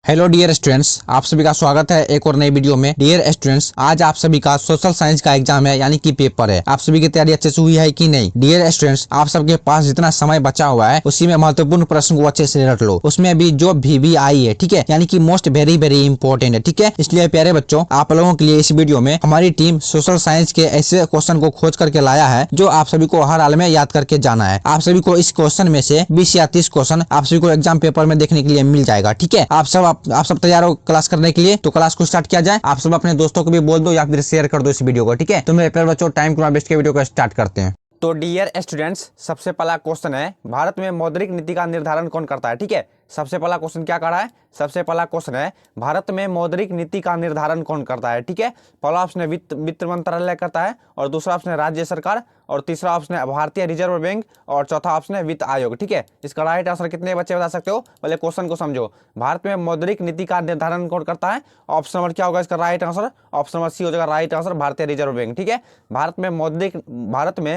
Hello dear students, आप सभी का स्वागत है एक और नई वीडियो में। डियर स्टूडेंट्स, आज आप सभी का सोशल साइंस का एग्जाम है, यानी कि पेपर है। आप सभी की तैयारी अच्छे से हुई है कि नहीं? डियर स्टूडेंट्स, आप सबके पास जितना समय बचा हुआ है उसी में महत्वपूर्ण प्रश्न को अच्छे से रट लो। उसमें भी जो VVI है, ठीक है, यानी कि मोस्ट वेरी वेरी इंपॉर्टेंट है, ठीक है। इसलिए प्यारे बच्चों, आप लोगों के लिए इस वीडियो में हमारी टीम सोशल साइंस के ऐसे क्वेश्चन को खोज करके लाया है जो आप सभी को हर हाल में याद करके जाना है। आप सभी को इस क्वेश्चन में से 20 या 30 क्वेश्चन आप सभी को एग्जाम पेपर में देखने के लिए मिल जाएगा, ठीक है। आप सब तैयार हो क्लास करने के लिए? तो क्लास को स्टार्ट किया जाए। आप सब अपने दोस्तों को भी बोल दो या फिर शेयर कर दो इस वीडियो को, ठीक है। तो मेरे प्यारे बच्चों, टाइम को वेस्ट के वीडियो को स्टार्ट करते हैं। तो डियर स्टूडेंट्स, सबसे पहला क्वेश्चन है, भारत में मौद्रिक नीति का निर्धारण कौन करता है? ठीक है, सबसे पहला क्वेश्चन क्या कर रहा है? सबसे पहला क्वेश्चन है, भारत में मौद्रिक नीति का निर्धारण कौन करता है? ठीक है, पहला ऑप्शन है वित्त मंत्रालय करता है, और दूसरा ऑप्शन है राज्य सरकार, और तीसरा ऑप्शन है भारतीय रिजर्व बैंक, और चौथा ऑप्शन है वित्त आयोग। ठीक है, इसका राइट आंसर कितने बच्चे बता सकते हो? पहले क्वेश्चन को समझो। भारत में मौद्रिक नीति का निर्धारण कौन करता है? ऑप्शन नंबर क्या होगा इसका right answer? Option number C हो जाएगा राइट आंसर, भारतीय रिजर्व बैंक। ठीक है, भारत में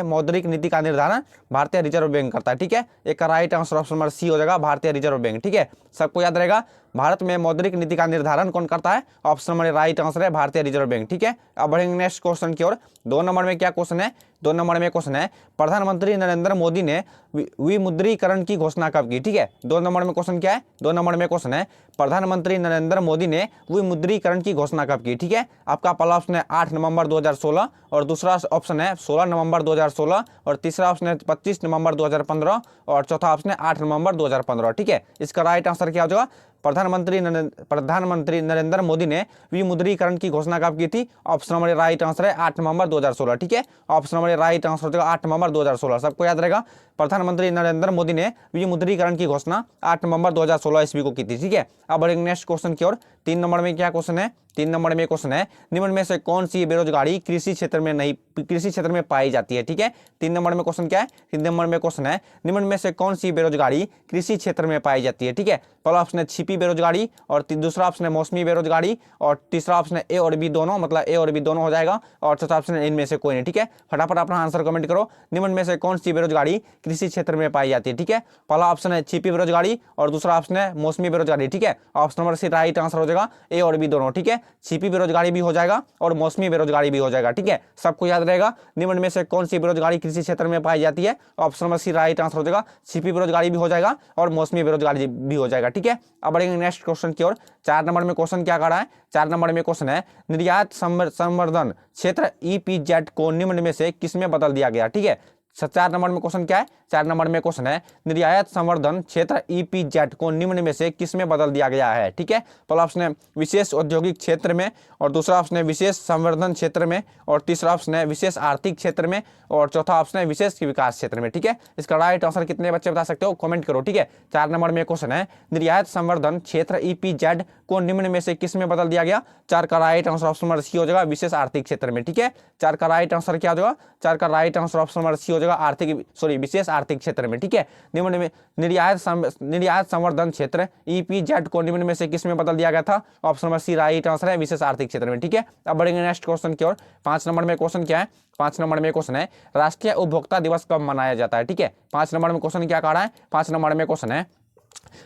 मौद्रिक नीति का निर्धारण भारतीय रिजर्व बैंक करता है। ठीक है, एक का right answer option number C हो जाएगा, भारतीय रिजर्व बैंक। ठीक है, सबको याद रहेगा, भारत में मौद्रिक नीति का निर्धारण कौन करता है? ऑप्शन नंबर राइट आंसर है भारतीय रिजर्व बैंक। ठीक है, अब बढ़ेंगे नेक्स्ट क्वेश्चन की ओर। 2 नंबर में क्या क्वेश्चन है? 2 नंबर में क्वेश्चन है, प्रधानमंत्री नरेंद्र मोदी ने विमुद्रीकरण की घोषणा कब की? ठीक है, 2 नंबर में क्वेश्चन क्या है? 2 नंबर में क्वेश्चन है, प्रधानमंत्री नरेंद्र मोदी ने विमुद्रीकरण की घोषणा कब की? ठीक है, आपका पहला ऑप्शन है 8 नवंबर 2016, और दूसरा ऑप्शन है 16 नवंबर 2016, और तीसरा ऑप्शन है 25 नवंबर 2015, और चौथा ऑप्शन है 8 नवंबर 2015। ठीक है, इसका राइट आंसर क्या हो जाएगा? प्रधानमंत्री नरेंद्र मोदी ने विमुद्रीकरण की घोषणा कब की थी? ऑप्शन नंबर राइट आंसर है 8 नवंबर 2016। ठीक है, ऑप्शन नंबर राइट आंसर हो जाएगा 8 नवंबर 2016। सबको याद रहेगा, प्रधानमंत्री नरेंद्र मोदी ने विमुद्रीकरण की घोषणा 8 नवंबर 2016 ईस्वी को की थी। ठीक है, अब बढ़ेंगे नेक्स्ट क्वेश्चन की ओर। 3 नंबर में क्या क्वेश्चन है? 3 नंबर में क्वेश्चन है, निम्न में से कौन सी बेरोजगारी कृषि क्षेत्र में पाई जाती है? ठीक है, 3 नंबर में क्वेश्चन क्या है? 3 नंबर में क्वेश्चन है, निम्न में से कौन सी बेरोजगारी कृषि क्षेत्र में पाई जाती है? ठीक है, पहला ऑप्शन है छिपी बेरोजगारी, और दूसरा ऑप्शन है मौसमी बेरोजगारी, और तीसरा ऑप्शन है ए और बी दोनों, मतलब ए और बी दोनों हो जाएगा, और चौथा ऑप्शन है इनमें से कोई नहीं। ठीक है, फटाफट अपना आंसर कमेंट करो, निम्न में से कौन सी बेरोजगारी कृषि क्षेत्र में पाई जाती है? ठीक है, पहला ऑप्शन है छिपी बेरोजगारी, और दूसरा ऑप्शन है मौसमी बेरोजगारी। ठीक है, option number C right answer हो जाएगा ए और बी दोनों। ठीक है, छिपी बेरोजगारी भी हो जाएगा और मौसमी बेरोजगारी भी हो जाएगा। ठीक है, सबको याद रहेगा, निम्न में से कौन सी बेरोजगारी कृषि क्षेत्र में पाई जाती है? Option number C right answer हो जाएगा, छिपी बेरोजगारी भी हो जाएगा और मौसमी बेरोजगारी भी हो जाएगा। ठीक है, अब बढ़ेंगे नेक्स्ट क्वेश्चन की ओर। 4 नंबर में क्वेश्चन क्या कर रहा है? 4 नंबर में क्वेश्चन है, निर्यात संवर्धन क्षेत्र EPZ को निम्न में से किसमें बदल दिया गया? ठीक है, 4 नंबर में क्वेश्चन क्या है? 4 नंबर में क्वेश्चन है, निर्यात संवर्धन क्षेत्र EPZ को निम्न में से किसमें बदल दिया गया है? ठीक है, पहला ऑप्शन है विशेष औद्योगिक क्षेत्र में, और दूसरा ऑप्शन है विशेष संवर्धन क्षेत्र में, और तीसरा ऑप्शन है विशेष आर्थिक क्षेत्र में, और चौथा ऑप्शन है विशेष विकास क्षेत्र में। ठीक है, इसका राइट आंसर कितने बच्चे बता सकते हो? कमेंट करो। ठीक है, 4 नंबर में क्वेश्चन है, निर्यात संवर्धन क्षेत्र EPZ को निम्न में से किसमें बदल दिया गया? 4 का right answer option number C हो जाएगा, विशेष आर्थिक क्षेत्र में। ठीक है, 4 का राइट आंसर क्या हो जाएगा? 4 का right answer option number C हो जाएगा, विशेष आर्थिक क्षेत्र में। ठीक है, निम्न में निर्यात संवर्धन क्षेत्र EPZ को निम्न में से किसमें बदल दिया गया था? Option number C right answer है, विशेष आर्थिक क्षेत्र में। ठीक है, अब बढ़ेंगे नेक्स्ट क्वेश्चन की ओर। 5 नंबर में क्वेश्चन क्या है? 5 नंबर में क्वेश्चन है, राष्ट्रीय उपभोक्ता दिवस कब मनाया जाता है? ठीक है, 5 नंबर में क्वेश्चन क्या कह रहा है? 5 नंबर में क्वेश्चन है,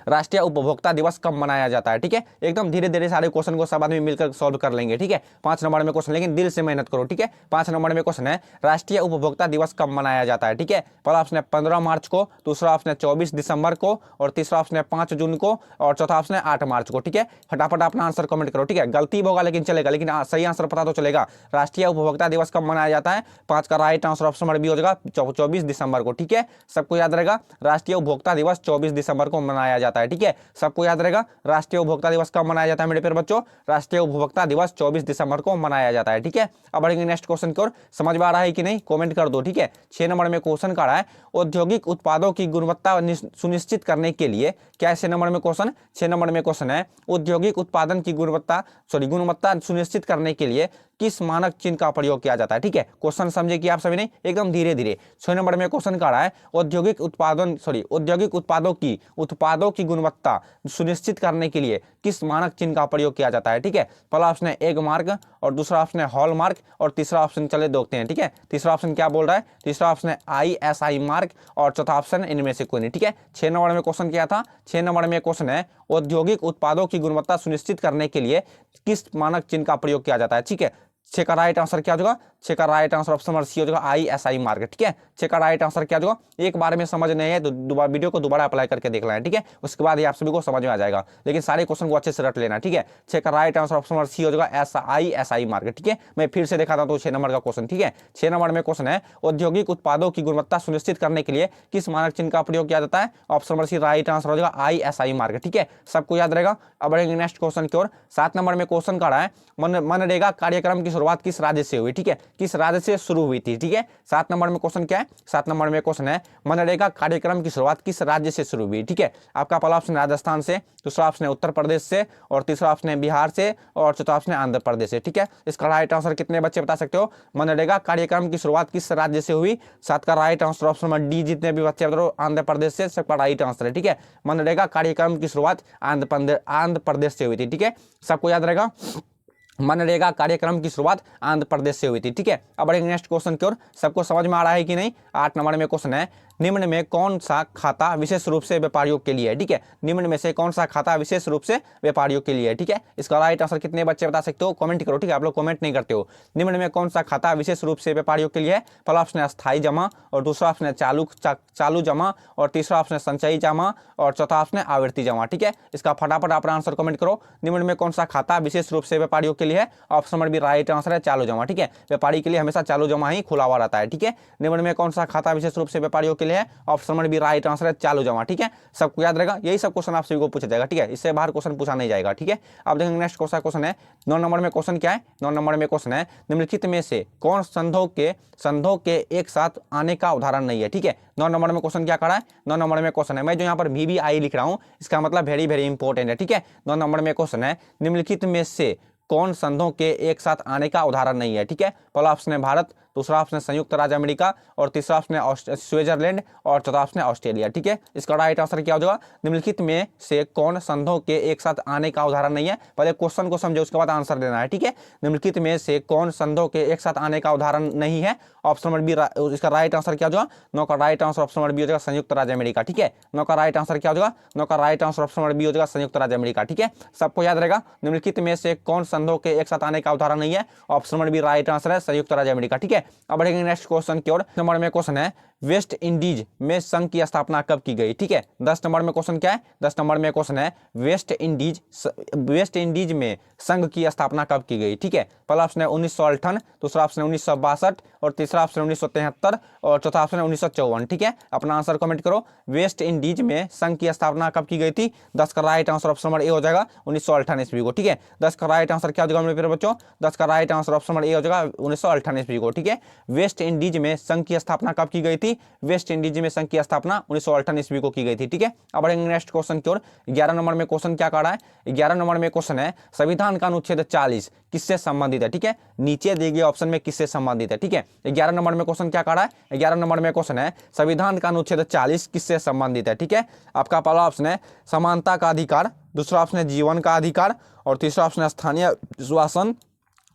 राष्ट्रीय उपभोक्ता दिवस कब मनाया जाता है? ठीक है, एकदम धीरे धीरे सारे क्वेश्चन को सब आदमी मिलकर सॉल्व कर लेंगे। ठीक है, 5 नंबर में क्वेश्चन, लेकिन दिल से मेहनत करो। ठीक है, 5 नंबर में क्वेश्चन है, राष्ट्रीय उपभोक्ता दिवस कब मनाया जाता है? ठीक है, पहला ऑप्शन है 15 मार्च को, दूसरा ऑप्शन है 24 दिसंबर को, और तीसरा ऑप्शन है 5 जून को, और चौथा ऑप्शन है 8 मार्च को। ठीक है, फटाफट अपना आंसर कमेंट करो। ठीक है, गलती होगा लेकिन चलेगा, लेकिन सही आंसर पता तो चलेगा। राष्ट्रीय उपभोक्ता दिवस कब मनाया जाता है? 5 का right answer option number B हो जाएगा 24 दिसंबर को। ठीक है, सबको याद रहेगा, राष्ट्रीय उपभोक्ता दिवस 24 दिसंबर को मनाया जाता है। ठीक है, सबको याद रहेगा, राष्ट्रीय उपभोक्ता दिवस कब मनाया जाता है मेरे प्यारे बच्चों? राष्ट्रीय उपभोक्ता दिवस 24 दिसंबर को मनाया जाता है। ठीक है, अब बढ़ेंगे नेक्स्ट क्वेश्चन की ओर। समझ में आ रहा है कि नहीं? कमेंट कर दो। ठीक है, 6 नंबर में क्वेश्चन का रहा है, औद्योगिक उत्पादों की गुणवत्ता सुनिश्चित करने के लिए क्या? 6 नंबर में क्वेश्चन, 6 नंबर में क्वेश्चन है, औद्योगिक उत्पादन की गुणवत्ता सुनिश्चित करने के लिए किस मानक चिन्ह का प्रयोग किया जाता है? ठीक है, क्वेश्चन समझे कि आप सभी ने? एकदम धीरे धीरे। 6 नंबर में क्वेश्चन का रहा है, औद्योगिक उत्पादों की गुणवत्ता सुनिश्चित करने के लिए किस मानक चिन्ह का प्रयोग किया जाता है। ठीक है, पहला ऑप्शन है एग मार्क और दूसरा ऑप्शन है हॉल मार्क और तीसरा ऑप्शन चले देखते हैं। ठीक है, तीसरा ऑप्शन क्या बोल रहा है, तीसरा ऑप्शन है ISI मार्क और चौथा ऑप्शन इनमें से कोई नहीं। ठीक है, 6 नंबर में क्वेश्चन क्या था, 6 नंबर में क्वेश्चन है औद्योगिक उत्पादों की गुणवत्ता सुनिश्चित करने के लिए किस मानक चिन्ह का प्रयोग किया जाता है। ठीक है, 6 का राइट आंसर क्या होगा, 6 का right answer option number C हो जाएगा ISI मार्क। ठीक है, 6 का राइट आंसर क्या होगा, एक बार में समझ नहीं है तो दोबारा वीडियो को दोबारा अप्लाई करके देख लेना। ठीक है, उसके बाद ये आप सभी को समझ में आ जाएगा, लेकिन सारे क्वेश्चन को अच्छे से रट लेना। ठीक है, 6 का right answer option number C हो जाएगा ISI मार्क। ठीक है, मैं फिर से दिखाता हूं 6 नंबर का क्वेश्चन। ठीक है, 6 नंबर में क्वेश्चन है औद्योगिक उत्पादों की गुणवत्ता सुनिश्चित करने के लिए किस मानक चिन्ह का प्रयोग किया जाता है, option number C right answer हो जाएगा ISI मार्क। ठीक है, सबको याद रहेगा। अब बढ़ेंगे नेक्स्ट क्वेश्चन की ओर। 7 नंबर में क्वेश्चन का है मनरेगा कार्यक्रम की शुरुआत किस राज्य से हुई। ठीक है, किस राज्य से शुरू हुई थी। ठीक है, 7 नंबर में क्वेश्चन क्या है, 7 नंबर में क्वेश्चन है मनरेगा कार्यक्रम की शुरुआत किस राज्य से शुरू हुई। ठीक है, आपका पहला ऑप्शन राजस्थान से, दूसरा ऑप्शन है उत्तर प्रदेश से और तीसरा ऑप्शन है बिहार से और चौथा ऑप्शन है आंध्र प्रदेश से। ठीक है, इसका राइट आंसर कितने बच्चे बता सकते हो, मनरेगा कार्यक्रम की शुरुआत किस राज्य से हुई। 7 का right answer option number D, जितने भी बच्चे बताओ आंध्र प्रदेश से, सबका राइट आंसर है। ठीक है, मनरेगा कार्यक्रम की शुरुआत आंध्र प्रदेश से हुई थी। ठीक है, सबको याद रहेगा, मनरेगा कार्यक्रम की शुरुआत आंध्र प्रदेश से हुई थी। ठीक है, अब बढ़ेंगे नेक्स्ट क्वेश्चन की ओर। सबको समझ में आ रहा है कि नहीं। 8 नंबर में क्वेश्चन है निम्न में कौन सा खाता विशेष रूप से व्यापारियों के लिए है। ठीक है, निम्न में से कौन सा खाता विशेष रूप से व्यापारियों के लिए है। ठीक है, इसका राइट आंसर कितने बच्चे बता सकते हो, कमेंट करो। ठीक है, आप लोग कमेंट नहीं करते हो। निम्न में कौन सा खाता विशेष रूप से व्यापारियों के लिए है, पहला ऑप्शन है अस्थायी जमा और दूसरा ऑप्शन है चालू जमा और तीसरा ऑप्शन है संचयी जमा और चौथा ऑप्शन है आवर्ती जमा। ठीक है, इसका फटाफट अपना आंसर कमेंट करो। निम्न में कौन सा खाता विशेष रूप से व्यापारियों के लिए है, option number B right answer है चालू जमा। ठीक है, व्यापारी के लिए हमेशा चालू जमा ही खुला हुआ रहता है। ठीक है, निम्न में कौन सा खाता विशेष रूप से व्यापारियों के लिए है, option number B right answer है चालू जमा। ठीक है, सबको याद रहेगा, यही सब क्वेश्चन आप सभी को पूछा जाएगा। ठीक है, इससे बाहर क्वेश्चन पूछा नहीं जाएगा। ठीक है, अब देखेंगे नेक्स्ट क्वेश्चन है 9 नंबर में क्वेश्चन क्या है, 9 नंबर में क्वेश्चन है निम्नलिखित में से कौन संघों के एक साथ आने का उदाहरण नहीं है। ठीक है, 9 नंबर में क्वेश्चन क्या करा है, 9 नंबर में क्वेश्चन है, मैं जो यहाँ पर VBI लिख रहा हूँ इसका मतलब वेरी वेरी इंपॉर्टेंट है। ठीक है, 9 नंबर में क्वेश्चन है निम्नलिखित में से कौन संघों के एक साथ आने का उदाहरण नहीं है। ठीक है, पहला ऑप्शन है भारत, दूसरा ऑप्शन है संयुक्त राज्य अमेरिका और तीसरा ऑप्शन है स्विट्जरलैंड और चौथा ऑप्शन है ऑस्ट्रेलिया। ठीक है, इसका राइट आंसर क्या हो जाएगा, निम्नलिखित में से कौन संघों के एक साथ आने का उदाहरण नहीं है। पहले क्वेश्चन को समझो उसके बाद आंसर देना है। ठीक है, निम्नलिखित में से कौन संघों के एक साथ आने का उदाहरण नहीं है, ऑप्शन नंबर बी, इसका राइट आंसर क्या हो जाएगा, 9 का right answer option number B हो जाएगा संयुक्त राज्य अमेरिका। ठीक है, 9 का राइट आंसर क्या हो जाएगा, 9 का right answer option number B हो जाएगा संयुक्त राज्य अमेरिका। ठीक है, सबको याद रहेगा, निम्नलिखित में से कौन संघों के एक साथ आने का उदाहरण नहीं है, option number B right answer है संयुक्त राज्य अमेरिका। ठीक है, अब बढ़ेंगे नेक्स्ट क्वेश्चन की ओर। नंबर में क्वेश्चन है वेस्ट इंडीज में संघ की स्थापना कब की गई। ठीक है, 10 नंबर में क्वेश्चन क्या है, 10 नंबर में क्वेश्चन है वेस्ट इंडीज में संघ की स्थापना कब की गई। ठीक है, पहला ऑप्शन है 1958, दूसरा ऑप्शन है 1962 और तीसरा ऑप्शन 1973 और चौथा ऑप्शन है 1954। ठीक है, अपना आंसर कमेंट करो, वेस्ट इंडीज में संघ की स्थापना कब की गई थी। 10 का right answer option number A हो जाएगा 1958 ईस्वी को। ठीक है, 10 का राइट आंसर क्या हो जाएगा मेरे प्यारे बच्चों, 10 का right answer option number A हो जाएगा 1958 ईस्वी को। ठीक है, वेस्ट इंडीज में संघ की स्थापना कब की गई थी, वेस्ट इंडीज में संघ की स्थापना 1958 ईस्वी को की गई थी। ठीक है, अब बढ़ेंगे नेक्स्ट क्वेश्चन की ओर। 11 नंबर में क्वेश्चन क्या कर रहा है, 11 नंबर में क्वेश्चन है संविधान का अनुच्छेद 40 किससे संबंधित है। ठीक है, नीचे दिए गए ऑप्शन में किससे संबंधित है। ठीक है, 11 नंबर में क्वेश्चन क्या कर रहा है, 11 नंबर में क्वेश्चन है संविधान का अनुच्छेद 40 किससे संबंधित है। ठीक है, आपका पहला ऑप्शन है समानता का अधिकार, दूसरा ऑप्शन है जीवन का अधिकार और तीसरा ऑप्शन है स्थानीय शासन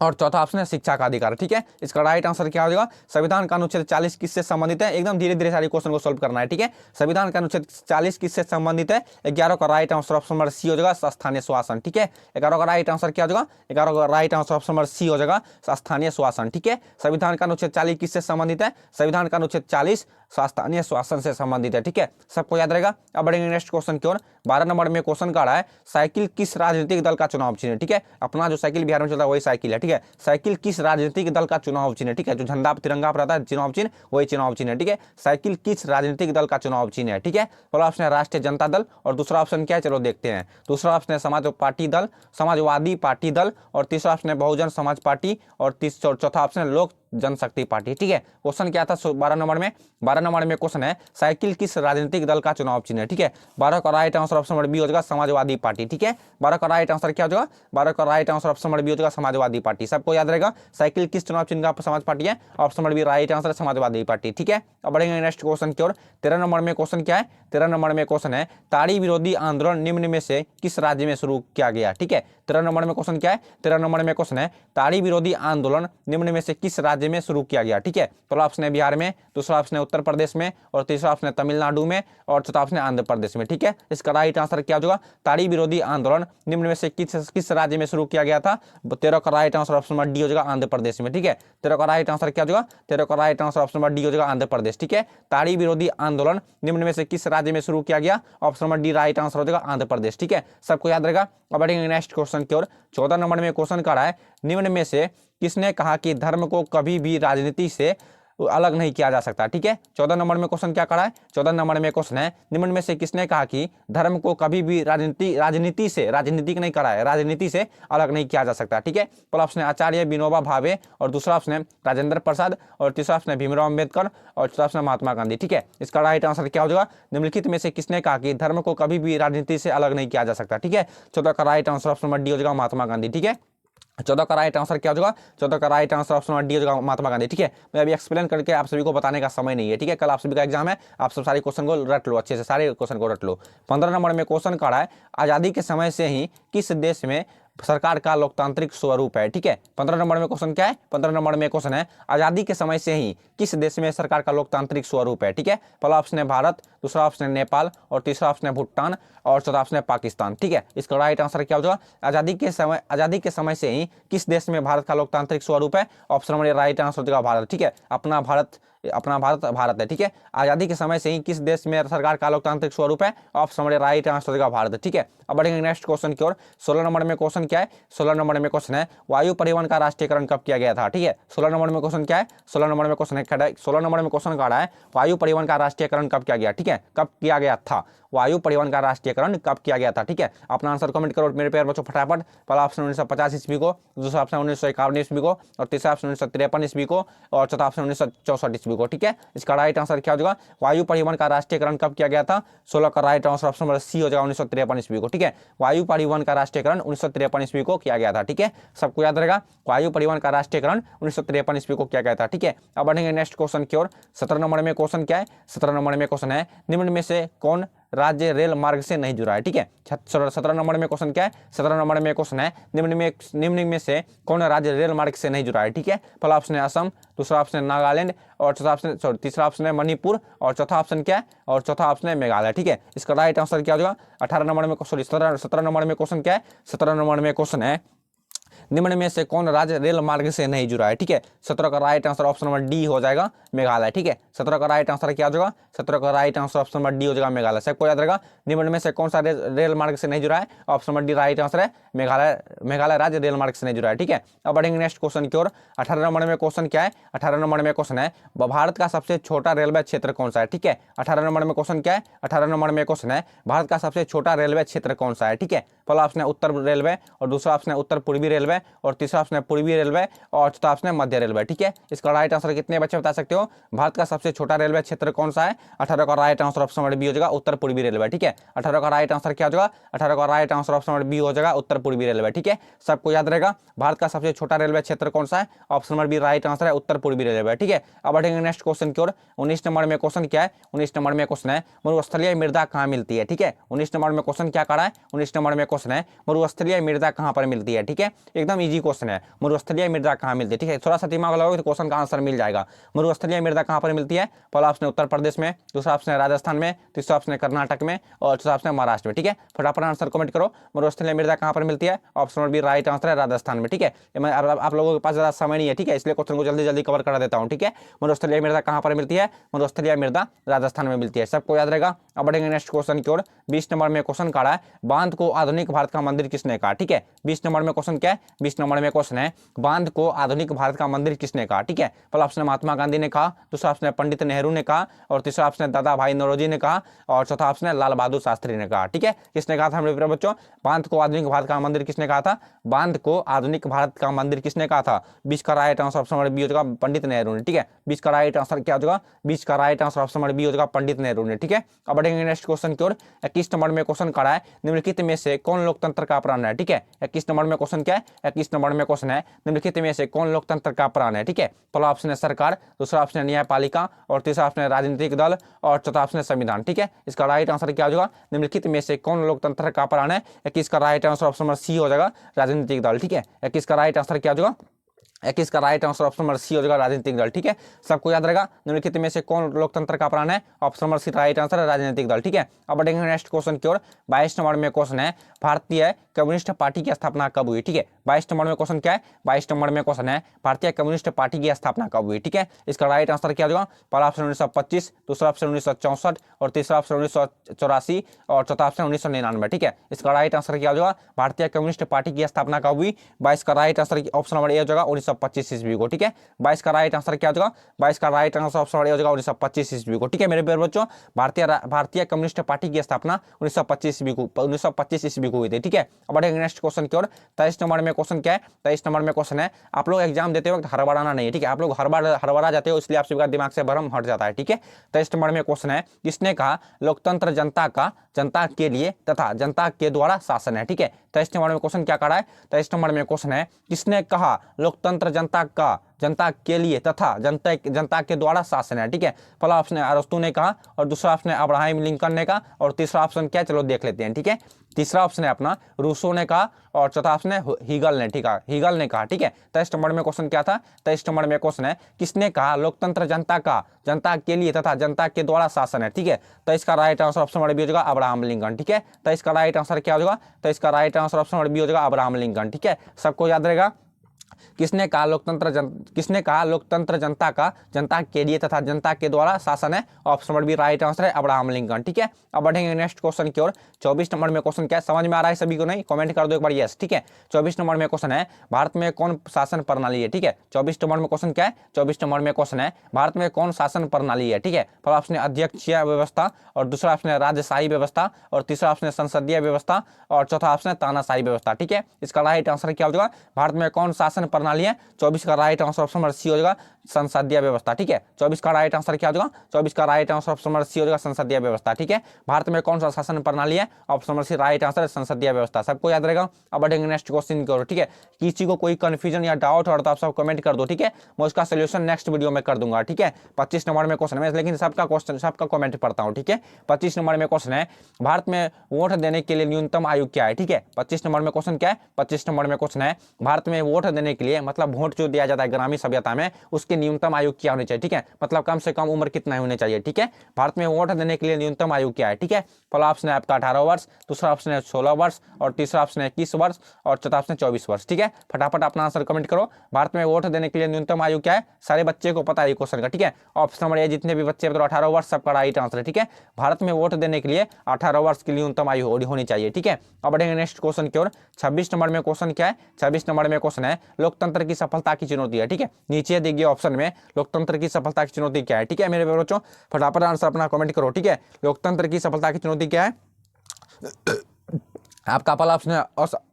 और चौथा ऑप्शन है शिक्षा का अधिकार। ठीक है, इसका राइट आंसर क्या हो जाएगा, संविधान का अनुच्छेद 40 किससे संबंधित है, एकदम धीरे धीरे सारे क्वेश्चन को सॉल्व करना है। ठीक है, संविधान का अनुच्छेद 40 किससे संबंधित है, 11 का right answer option number C हो जाएगा स्थानीय शासन। ठीक है, 11 का राइट आंसर क्या हो जाएगा, 11 का right answer option number C हो जाएगा स्थानीय शासन। ठीक है, संविधान का अनुच्छेद 40 किससे संबंधित है, संविधान का अनुच्छेद 40 स्थानीय शासन से संबंधित है। ठीक है, सबको याद रहेगा। अब बढ़ेंगे नेक्स्ट क्वेश्चन की ओर। 12 नंबर में क्वेश्चन का रहा है साइकिल किस राजनीतिक दल का चुनाव चिन्ह है। ठीक है, अपना जो साइकिल बिहार में चलता है वही साइकिल है। ठीक है, साइकिल किस राजनीतिक दल का चुनाव चिन्ह है। ठीक है, जो झंडा तिरंगा पर रहता है चुनाव चिन्ह वही चुनाव चिन्ह है। ठीक है, साइकिल किस राजनीतिक दल का चुनाव चिन्ह है। ठीक है, पहला ऑप्शन है राष्ट्रीय जनता दल और दूसरा ऑप्शन क्या है चलो देखते हैं। दूसरा ऑप्शन है समाजवादी पार्टी दल और तीसरा ऑप्शन है बहुजन समाज पार्टी और चौथा ऑप्शन है जनशक्ति पार्टी। ठीक है, क्वेश्चन क्या था 12 नंबर में? 12 नंबर में क्वेश्चन है साइकिल किस राजनीतिक दल का चुनाव चिन्ह है? ठीक है, 12 का right answer option number B हो जाएगा समाजवादी पार्टी। ठीक है, 12 का राइट आंसर क्या हो जाएगा? 12 का right answer option number B हो जाएगा समाजवादी पार्टी। सबको याद रहेगा साइकिल किस चुनाव चिन्ह का समाज पार्टी है? Option number B right answer Samajwadi party. ठीक है, अब बढ़ेंगे नेक्स्ट क्वेश्चन की ओर। 13 नंबर में क्वेश्चन क्या है? 13 नंबर में क्वेश्चन है ताड़ी विरोधी आंदोलन निम्न में से किस राज्य में शुरू किया गया? ठीक है, 13 नंबर में क्वेश्चन क्या है? 13 नंबर में क्वेश्चन है ताड़ी विरोधी आंदोलन निम्न में से किस राज्य में शुरू किया गया? ठीक है, पहला ऑप्शन है बिहार में, दूसरा ऑप्शन है उत्तर प्रदेश में, और तीसरा ऑप्शन है तमिलनाडु में, और चौथा ऑप्शन है आंध्र प्रदेश में। ठीक है, इसका राइट आंसर क्या होगा? ताड़ी विरोधी आंदोलन निम्न में से किस राज्य में शुरू किया गया था? 13 का right answer option number D हो जाएगा आंध्र प्रदेश में। ठीक है, 13 का राइट आंसर क्या हो जाएगा? 13 का right answer option number D हो जाएगा आंध्र प्रदेश। ठीक है, ताड़ी विरोधी आंदोलन निम्न में से किस राज्य में शुरू किया गया? Option number D right answer हो जाएगा आंध्र प्रदेश। ठीक है, सबको याद रहेगा। अब बढ़ेंगे नेक्स्ट क्वेश्चन की ओर। 14 नंबर में क्वेश्चन कर रहा है निम्न में से किसने कहा कि धर्म को कभी भी राजनीति से अलग नहीं किया जा सकता? ठीक है, 14 नंबर में क्वेश्चन क्या करा है? 14 नंबर में क्वेश्चन है निम्न में से किसने कहा कि धर्म को कभी भी राजनीति से नहीं करा है, राजनीति से अलग नहीं किया जा सकता? ठीक है, पहला ऑप्शन है आचार्य विनोबा भावे, और दूसरा ऑप्शन है राजेंद्र प्रसाद, और तीसरा ऑप्शन है भीमराव अम्बेडकर, और चौथा ऑप्शन है महात्मा गांधी। ठीक है, इसका राइट आंसर क्या हो जाएगा? निम्नलिखित में से किसने कहा कि धर्म को कभी भी राजनीति से अलग नहीं किया जा सकता? ठीक है, 14 का right answer option number D हो जाएगा महात्मा गांधी। ठीक है, 14 का राइट आंसर क्या हो जाएगा? 14 का right answer option number D हो जाएगा महात्मा गांधी। ठीक है, मैं अभी एक्सप्लेन करके आप सभी को बताने का समय नहीं है। ठीक है, कल आप सभी का एग्जाम है, आप सब सारे क्वेश्चन को रट लो, अच्छे से सारे क्वेश्चन को रट लो। 15 नंबर में क्वेश्चन का है आजादी के समय से ही किस देश में सरकार का लोकतांत्रिक स्वरूप है? ठीक है, 15 नंबर में क्वेश्चन क्या है? 15 नंबर में क्वेश्चन है आजादी के समय से ही किस देश में सरकार का लोकतांत्रिक स्वरूप है? ठीक है, पहला ऑप्शन है भारत, दूसरा ऑप्शन है नेपाल, और तीसरा ऑप्शन है भूटान, और चौथा ऑप्शन है पाकिस्तान। ठीक है, इसका राइट आंसर क्या होगा? आजादी के समय से ही किस देश में भारत का लोकतांत्रिक स्वरूप है? ऑप्शन नंबर राइट आंसर होगा भारत। ठीक है, अपना भारत है। ठीक है, आजादी के समय से ही किस देश में सरकार का लोकतांत्रिक स्वरूप है? ऑप्शन नंबर राइट आंसर होगा भारत। ठीक है, अब बढ़ेंगे नेक्स्ट क्वेश्चन की ओर। 16 नंबर में क्वेश्चन क्या है? 16 नंबर में क्वेश्चन है वायु परिवहन का राष्ट्रीयकरण कब किया गया था? ठीक है, 16 नंबर में क्वेश्चन क्या है? 16 नंबर में क्वेश्चन है 16 नंबर में क्वेश्चन का रहा है वायु परिवहन का राष्ट्रीयकरण कब किया गया? ठीक है, कब किया गया था? वायु परिवहन का राष्ट्रीयकरण कब किया गया था? ठीक है, अपना आंसर कमेंट करो मेरे प्यारे बच्चों फटाफट। पहला ऑप्शन 1950 ईस्वी को, दूसरा ऑप्शन 1951 ईस्वी को, और तीसरा ऑप्शन 1953 ईस्वी को, और चौथा ऑप्शन 1964 ईस्वी को। ठीक है, इसका राइट आंसर क्या हो जाएगा? वायु परिवहन का राष्ट्रीयकरण कब किया गया था? 16 का right answer option number C हो जाएगा 1953 ईस्वी को। ठीक है, वायु परिवहन का राष्ट्रीयकरण 1953 ईस्वी को किया गया था। ठीक है, सबको याद रहेगा वायु परिवहन का राष्ट्रीयकरण 1953 ईस्वी को किया गया था। ठीक है, अब बढ़ेंगे नेक्स्ट क्वेश्चन की ओर। 17 नंबर में क्वेश्चन क्या है? 17 नंबर में क्वेश्चन है निम्न में से कौन राज्य रेल मार्ग से नहीं जुड़ा है? ठीक है, 17 नंबर में क्वेश्चन क्या है? 17 नंबर में क्वेश्चन है निम्न में से कौन राज्य रेल मार्ग से नहीं जुड़ा है? ठीक है, पहला ऑप्शन है असम, दूसरा ऑप्शन है नागालैंड, और तीसरा ऑप्शन है मणिपुर, और चौथा ऑप्शन क्या है? और चौथा ऑप्शन है मेघालय। ठीक है, इसका राइट आंसर क्या हो जाएगा? 17 नंबर में क्वेश्चन क्या है? 17 नंबर में क्वेश्चन है निम्न में से कौन राज्य रेल मार्ग से नहीं जुड़ा है? ठीक है, 17 का right answer option number D हो जाएगा मेघालय। ठीक है, 17 का राइट आंसर क्या हो जाएगा? 17 का right answer option number D हो जाएगा मेघालय। सबको याद रहेगा निम्न में से कौन सा रेल मार्ग से नहीं जुड़ा है? Option number D right answer है मेघालय राज्य रेल मार्ग से नहीं जुड़ा है। ठीक है, अब बढ़ेंगे नेक्स्ट क्वेश्चन की ओर। 18 नंबर में क्वेश्चन क्या है? 18 नंबर में क्वेश्चन है भारत का सबसे छोटा रेलवे क्षेत्र कौन सा है? ठीक है, 18 नंबर में क्वेश्चन क्या है? 18 नंबर में क्वेश्चन है भारत का सबसे छोटा रेलवे क्षेत्र कौन सा है? ठीक है, पहला ऑप्शन है उत्तर रेलवे, और दूसरा ऑप्शन है उत्तर पूर्वी रेलवे, और तीसरा ऑप्शन है पूर्वी रेलवे, और चौथा ऑप्शन है मध्य रेलवे। ठीक है, इसका राइट आंसर कितने बच्चे बता सकते हो? भारत का सबसे छोटा रेलवे क्षेत्र कौन सा है? 18 का right answer option number B हो जाएगा उत्तर पूर्वी रेलवे। ठीक है, 18 का राइट आंसर क्या हो जाएगा? 18 का right answer option number B हो जाएगा उत्तर पूर्वी रेलवे। ठीक है, सबको याद रहेगा भारत का सबसे छोटा रेलवे क्षेत्र कौन सा है? Option number B right answer है उत्तर पूर्वी रेलवे। ठीक है, अब बढ़ेंगे नेक्स्ट क्वेश्चन की ओर। 19 नंबर में क्वेश्चन क्या है? 19 नंबर में क्वेश्चन है मरुस्थलीय मृदा कहाँ मिलती है? ठीक है, 19 नंबर में क्वेश्चन क्या करा है? 19 नंबर में क्वेश्चन है मरुस्थलीय मृदा कहाँ पर मिलती है? ठीक है, एकदम इजी क्वेश्चन है, मरुस्थलीय मृदा कहाँ मिलती है? ठीक है, थोड़ा सा दिमाग लगाओगे तो क्वेश्चन का आंसर मिल जाएगा। मरुस्थलीय मृदा कहाँ पर मिलती है? पहला ऑप्शन है उत्तर प्रदेश में, दूसरा ऑप्शन है राजस्थान में, तीसरा ऑप्शन है कर्नाटक में, और चौथा ऑप्शन है महाराष्ट्र में। ठीक है, फटाफट आंसर कमेंट करो मरुस्थलीय मृदा कहाँ पर मिलती है? Option number B right answer है राजस्थान में। ठीक है, मैं आप लोगों के पास ज़्यादा समय नहीं है, ठीक है, इसलिए क्वेश्चन को जल्दी जल्दी कवर करा देता हूँ। ठीक है, मरुस्थलीय मृदा कहाँ पर मिलती है? मरुस्थलीय मृदा राजस्थान में मिलती है, सबको याद रहेगा। अब बढ़ेंगे नेक्स्ट क्वेश्चन की ओर। 20 नंबर में क्वेश्चन काढ़ा है बांध को आधुनिक भारत का मंदिर किसने कहा? ठीक है, 20 नंबर में क्वेश्चन क्या है? 20 नंबर में क्वेश्चन है, बांध को आधुनिक भारत का मंदिर किसने कहा? ठीक है, पहला ऑप्शन महात्मा गांधी ने कहा, दूसरा ऑप्शन पंडित नेहरू ने कहा, और तीसरा ऑप्शन दादा भाई नौरोजी ने कहा, और चौथा ऑप्शन लाल बहादुर शास्त्री ने कहा। ठीक है, किसने कहा था मेरे प्यारे बच्चों? बांध को आधुनिक भारत का मंदिर किसने कहा था? बांध को आधुनिक भारत का मंदिर किसने कहा था? 20 का right answer option number B हो जाएगा पंडित नेहरू ने। ठीक है, 20 का राइट आंसर क्या हो जाएगा? 20 का right answer option number B हो जाएगा पंडित नेहरू ने। ठीक है, अब बढ़ेंगे नेक्स्ट क्वेश्चन की ओर। 21 नंबर में क्वेश्चन करा है, निम्नलिखित में से कौन लोकतंत्र का प्राण है? ठीक है, 21 नंबर में क्वेश्चन क्या है? 21 नंबर में क्वेश्चन है, निम्नलिखित में से कौन लोकतंत्र का प्राण है? ठीक है, पहला ऑप्शन है सरकार, दूसरा ऑप्शन है न्यायपालिका, और तीसरा ऑप्शन है राजनीतिक दल, और चौथा ऑप्शन है संविधान। ठीक है, इसका राइट आंसर क्या हो जाएगा? निम्नलिखित में से कौन लोकतंत्र का प्राण है? 21 का right answer option number C हो जाएगा राजनीतिक दल। ठीक है, 21 का राइट आंसर क्या हो जाएगा? 21 का right answer option number C हो जाएगा राजनीतिक दल। ठीक है, सबको याद रहेगा, निम्नलिखित में से कौन लोकतंत्र का प्राण है? Option number C right answer है राजनीतिक दल। ठीक है, अब बढ़ेंगे नेक्स्ट क्वेश्चन की ओर। 22 नंबर में क्वेश्चन है, भारतीय कम्युनिस्ट पार्टी की स्थापना कब हुई? ठीक है, 22 नंबर में क्वेश्चन क्या है? 22 नंबर में क्वेश्चन है, भारतीय कम्युनिस्ट पार्टी की स्थापना कब हुई? ठीक है, इसका राइट आंसर क्या हो जाएगा? पहला ऑप्शन 1925, दूसरा ऑप्शन 1964, और तीसरा ऑप्शन 1984, और चौथा ऑप्शन 1999। ठीक है, इसका राइट आंसर क्या हो जाएगा? भारतीय कम्युनिस्ट पार्टी की स्थापना कब हुई? 22 का right answer option number A हो जाएगा 1925 ईस्वी को। ठीक है, 22 का राइट आंसर क्या हो जाएगा? 22 का right answer option number A हो जाएगा 1925 ईस्वी को। ठीक है मेरे प्यारे बच्चों, भारतीय कम्युनिस्ट पार्टी की स्थापना 1925 ईस्वी को हुई थी। ठीक है, अब बढ़ेंगे नेक्स्ट क्वेश्चन की ओर। 23 नंबर में क्वेश्चन क्या है? 23 नंबर में क्वेश्चन है, आप लोग एग्जाम देते वक्त हड़बड़ाना नहीं है। ठीक है, आप लोग हड़बड़ा जाते हो, इसलिए आप सबका दिमाग से भ्रम हट जाता है। ठीक है, 23 नंबर में क्वेश्चन है, किसने कहा लोकतंत्र जनता के लिए तथा जनता के द्वारा शासन है? ठीक है, 23 नंबर में क्वेश्चन क्या कर रहा है? 23 नंबर में क्वेश्चन है, किसने कहा लोकतंत्र जनता के लिए तथा जनता के द्वारा शासन है? ठीक है, पहला ऑप्शन है अरस्तु ने कहा, और दूसरा ऑप्शन है अब्राहम लिंकन ने कहा, और तीसरा ऑप्शन क्या, चलो देख लेते हैं। ठीक है, तीसरा ऑप्शन है अपना रूसो ने कहा, और चौथा ऑप्शन है हीगल ने। ठीक है, हीगल ने कहा। ठीक है, 23 नंबर में क्वेश्चन क्या था? 23 नंबर में क्वेश्चन है, किसने कहा लोकतंत्र जनता के लिए तथा जनता के द्वारा शासन है? ठीक है, तो इसका right answer option number B हो जाएगा अब्राहम लिंकन। ठीक है, तो इसका राइट आंसर क्या हो जाएगा? तो इसका right answer option number B हो जाएगा अब्राहम लिंकन। ठीक है, सबको याद रहेगा, किसने कहा लोकतंत्र जनता के लिए तथा जनता के द्वारा शासन है? Option number B right answer है अब्राहम लिंकन। ठीक है, अब बढ़ेंगे नेक्स्ट क्वेश्चन की ओर। 24 नंबर में क्वेश्चन क्या समझ में आ रहा है सभी को? नहीं कमेंट कर दो एक बार यस। ठीक है, 24 नंबर में क्वेश्चन है, भारत में कौन शासन प्रणाली है? ठीक है, 24 नंबर में क्वेश्चन क्या है? 24 नंबर में क्वेश्चन है, भारत में कौन शासन प्रणाली है? ठीक है, पहला ऑप्शन है अध्यक्षीय व्यवस्था, और दूसरा ऑप्शन है राजशाही व्यवस्था, और तीसरा ऑप्शन है संसदीय व्यवस्था, और चौथा ऑप्शन है तानाशाही व्यवस्था। ठीक है, इसका राइट आंसर क्या हो जाएगा? भारत में कौन शासन प्रणाली है? 24 का right answer option number C हो जाएगा संसदीय व्यवस्था। ठीक है, 24 का राइट आंसर क्या हो जाएगा? 24 का right answer option number C हो जाएगा संसदीय व्यवस्था। ठीक है, भारत में कौन सा शासन प्रणाली है? Option number C right answer है संसदीय व्यवस्था। सबको याद रहेगा। अब बढ़ेंगे नेक्स्ट क्वेश्चन की ओर। ठीक है, किसी को कोई कंफ्यूजन या डाउट हो तो आप सब कमेंट कर दो। ठीक है, मैं उसका सोल्यूशन नेक्स्ट वीडियो में कर दूंगा। ठीक है, 25 नंबर में क्वेश्चन है, लेकिन सबका कमेंट पढ़ता हूँ। ठीक है, 25 नंबर में क्वेश्चन है, भारत में वोट देने के लिए न्यूनतम आयु क्या है? ठीक है, 25 नंबर में क्वेश्चन क्या है? 25 नंबर में क्वेश्चन है, भारत में वोट देने के लिए मतलब वोट जो दिया जाता है ग्रामीण सभ्यता में, उसकी न्यूनतम आयु क्या होनी चाहिए? ठीक है, मतलब कम से कम उम्र कितना होनी चाहिए? ठीक है, भारत में वोट देने के लिए न्यूनतम आयु क्या है? ठीक है, पहला ऑप्शन है आपका 18 वर्ष, दूसरा ऑप्शन है 16 वर्ष, और तीसरा ऑप्शन है 21 वर्ष, और चौथा ऑप्शन है 24 वर्ष। ठीक है, फटाफट अपना आंसर कमेंट करो। भारत में वोट देने के लिए न्यूनतम आयु क्या है? सारे बच्चे को पता है क्वेश्चन का। ठीक है, ऑप्शन नंबर ए जितने भी बच्चे 18 वर्ष सबका राइट आंसर है। ठीक है, भारत में वोट देने के लिए 18 वर्ष की न्यूनतम आयु होनी चाहिए। ठीक है, अब बढ़ेंगे नेक्स्ट क्वेश्चन की ओर। 26 नंबर में क्वेश्चन क्या है? 26 नंबर में क्वेश्चन है, लोकतंत्र की सफलता की चुनौती है। ठीक है, नीचे दिए गए ऑप्शन में लोकतंत्र की सफलता की चुनौती क्या है? ठीक है मेरे बच्चों, फटाफट आंसर अपना कमेंट करो। ठीक है, लोकतंत्र की सफलता की चुनौती क्या है? आपका पहला ऑप्शन है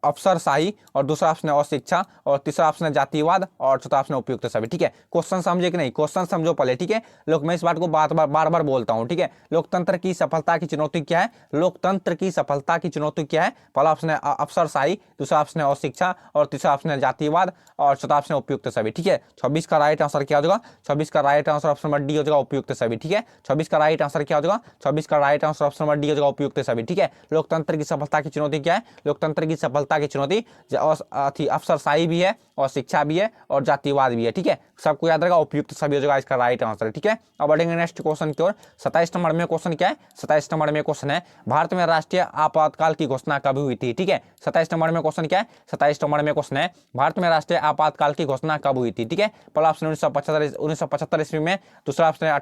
अफसरशाही, और दूसरा ऑप्शन है अशिक्षा, और तीसरा ऑप्शन है जातिवाद, और चौथा ऑप्शन है उपयुक्त सभी। ठीक है, क्वेश्चन समझे कि नहीं? क्वेश्चन समझो पहले। ठीक है, लोग मैं इस बात को बार बार बोलता हूं। ठीक है, लोकतंत्र की सफलता की चुनौती क्या है? लोकतंत्र की सफलता की चुनौती क्या है? पहला ऑप्शन है अफसरशाही, दूसरा ऑप्शन है अशिक्षा, और तीसरा ऑप्शन है जातिवाद, और चौथा ऑप्शन है उपयुक्त सभी। ठीक है, 26 का राइट आंसर क्या हो जाएगा? 26 का right answer option number D हो जाएगा उपयुक्त सभी। ठीक है, 26 का राइट आंसर क्या हो जाएगा? 26 का right answer option number D हो जाएगा उपयुक्त सभी। ठीक है, लोकतंत्र की सफलता की चुनौती क्या है? लोकतंत्र की सफलता की चुनौती अफसरशाही भी है, और शिक्षा भी है, और जातिवाद भी है। ठीक है, सबको याद रहेगा उपयुक्त सभी हो जाएगा इसका राइट आंसर। ठीक है, अब बढ़ेंगे नेक्स्ट क्वेश्चन की ओर। 27 नंबर में क्वेश्चन क्या है? 27 नंबर में क्वेश्चन है, भारत में राष्ट्रीय आपातकाल की घोषणा कब हुई थी? ठीक है, 27 नंबर में क्वेश्चन क्या है? 27 नंबर में क्वेश्चन है, भारत में राष्ट्रीय आपातकाल की घोषणा कब हुई थी? ठीक है, पहला ऑप्शन 1975 ईस्वी में, दूसरा ऑप्शन है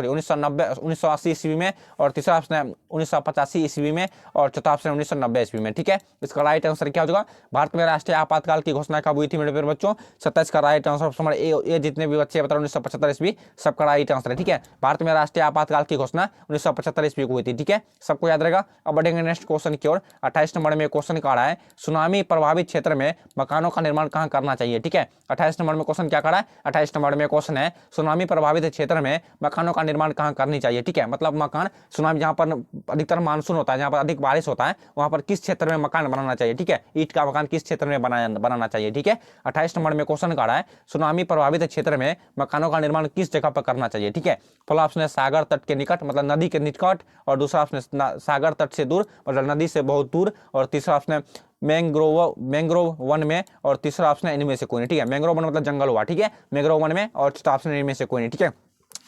1980 ईस्वी में, और तीसरा ऑप्शन है 1985 ईस्वी में, और चौथा ऑप्शन 1990 ईस्वी ईस्वी में, ठीक है। इसका राइट आंसर क्या हो जाएगा, भारत में राष्ट्रीय आपातकाल की घोषणा कब हुई थी मेरे प्यारे बच्चों, 27 का right answer option number A जितने भी बच्चे बता 1975 ईस्वी सबका राइट आंसर है, ठीक है। भारत में राष्ट्रीय आपातकाल की घोषणा 1975 ईस्वी को हुई थी, ठीक है, सबको याद रहेगा। अब बढ़ेंगे नेक्स्ट क्वेश्चन की ओर। 28 नंबर में क्वेश्चन क्या रहा है, सुनामी प्रभावित क्षेत्र में मकानों का निर्माण कहाँ करना चाहिए, ठीक है। 28 नंबर में क्वेश्चन क्या करा है, 28 नंबर में क्वेश्चन है सुनामी प्रभावित क्षेत्र में मकानों का निर्माण कहाँ करनी चाहिए, ठीक है। मतलब मकान सुनामी जहाँ पर अधिकतर मानसून होता है, जहाँ पर अधिक बारिश होता है, वहां पर किस क्षेत्र में मकान बनाना चाहिए, ठीक है। ईंट का मकान किस क्षेत्र में बनाना चाहिए, ठीक है। 28 नंबर में क्वेश्चन का रहा है सुनामी प्रभावित क्षेत्र में मकानों का निर्माण किस जगह पर करना चाहिए, ठीक है। पहला ऑप्शन है सागर तट के निकट, मतलब नदी के निकट, और दूसरा ऑप्शन है सागर तट से दूर, मतलब नदी से बहुत दूर, और तीसरा ऑप्शन है मैंग्रोव वन में, और तीसरा ऑप्शन है इनमें से कोई नहीं, ठीक है। मैंग्रोव वन मतलब जंगल हुआ, ठीक है, मैंग्रोव वन में, और चौथा ऑप्शन इनमें से कोई नहीं, ठीक है।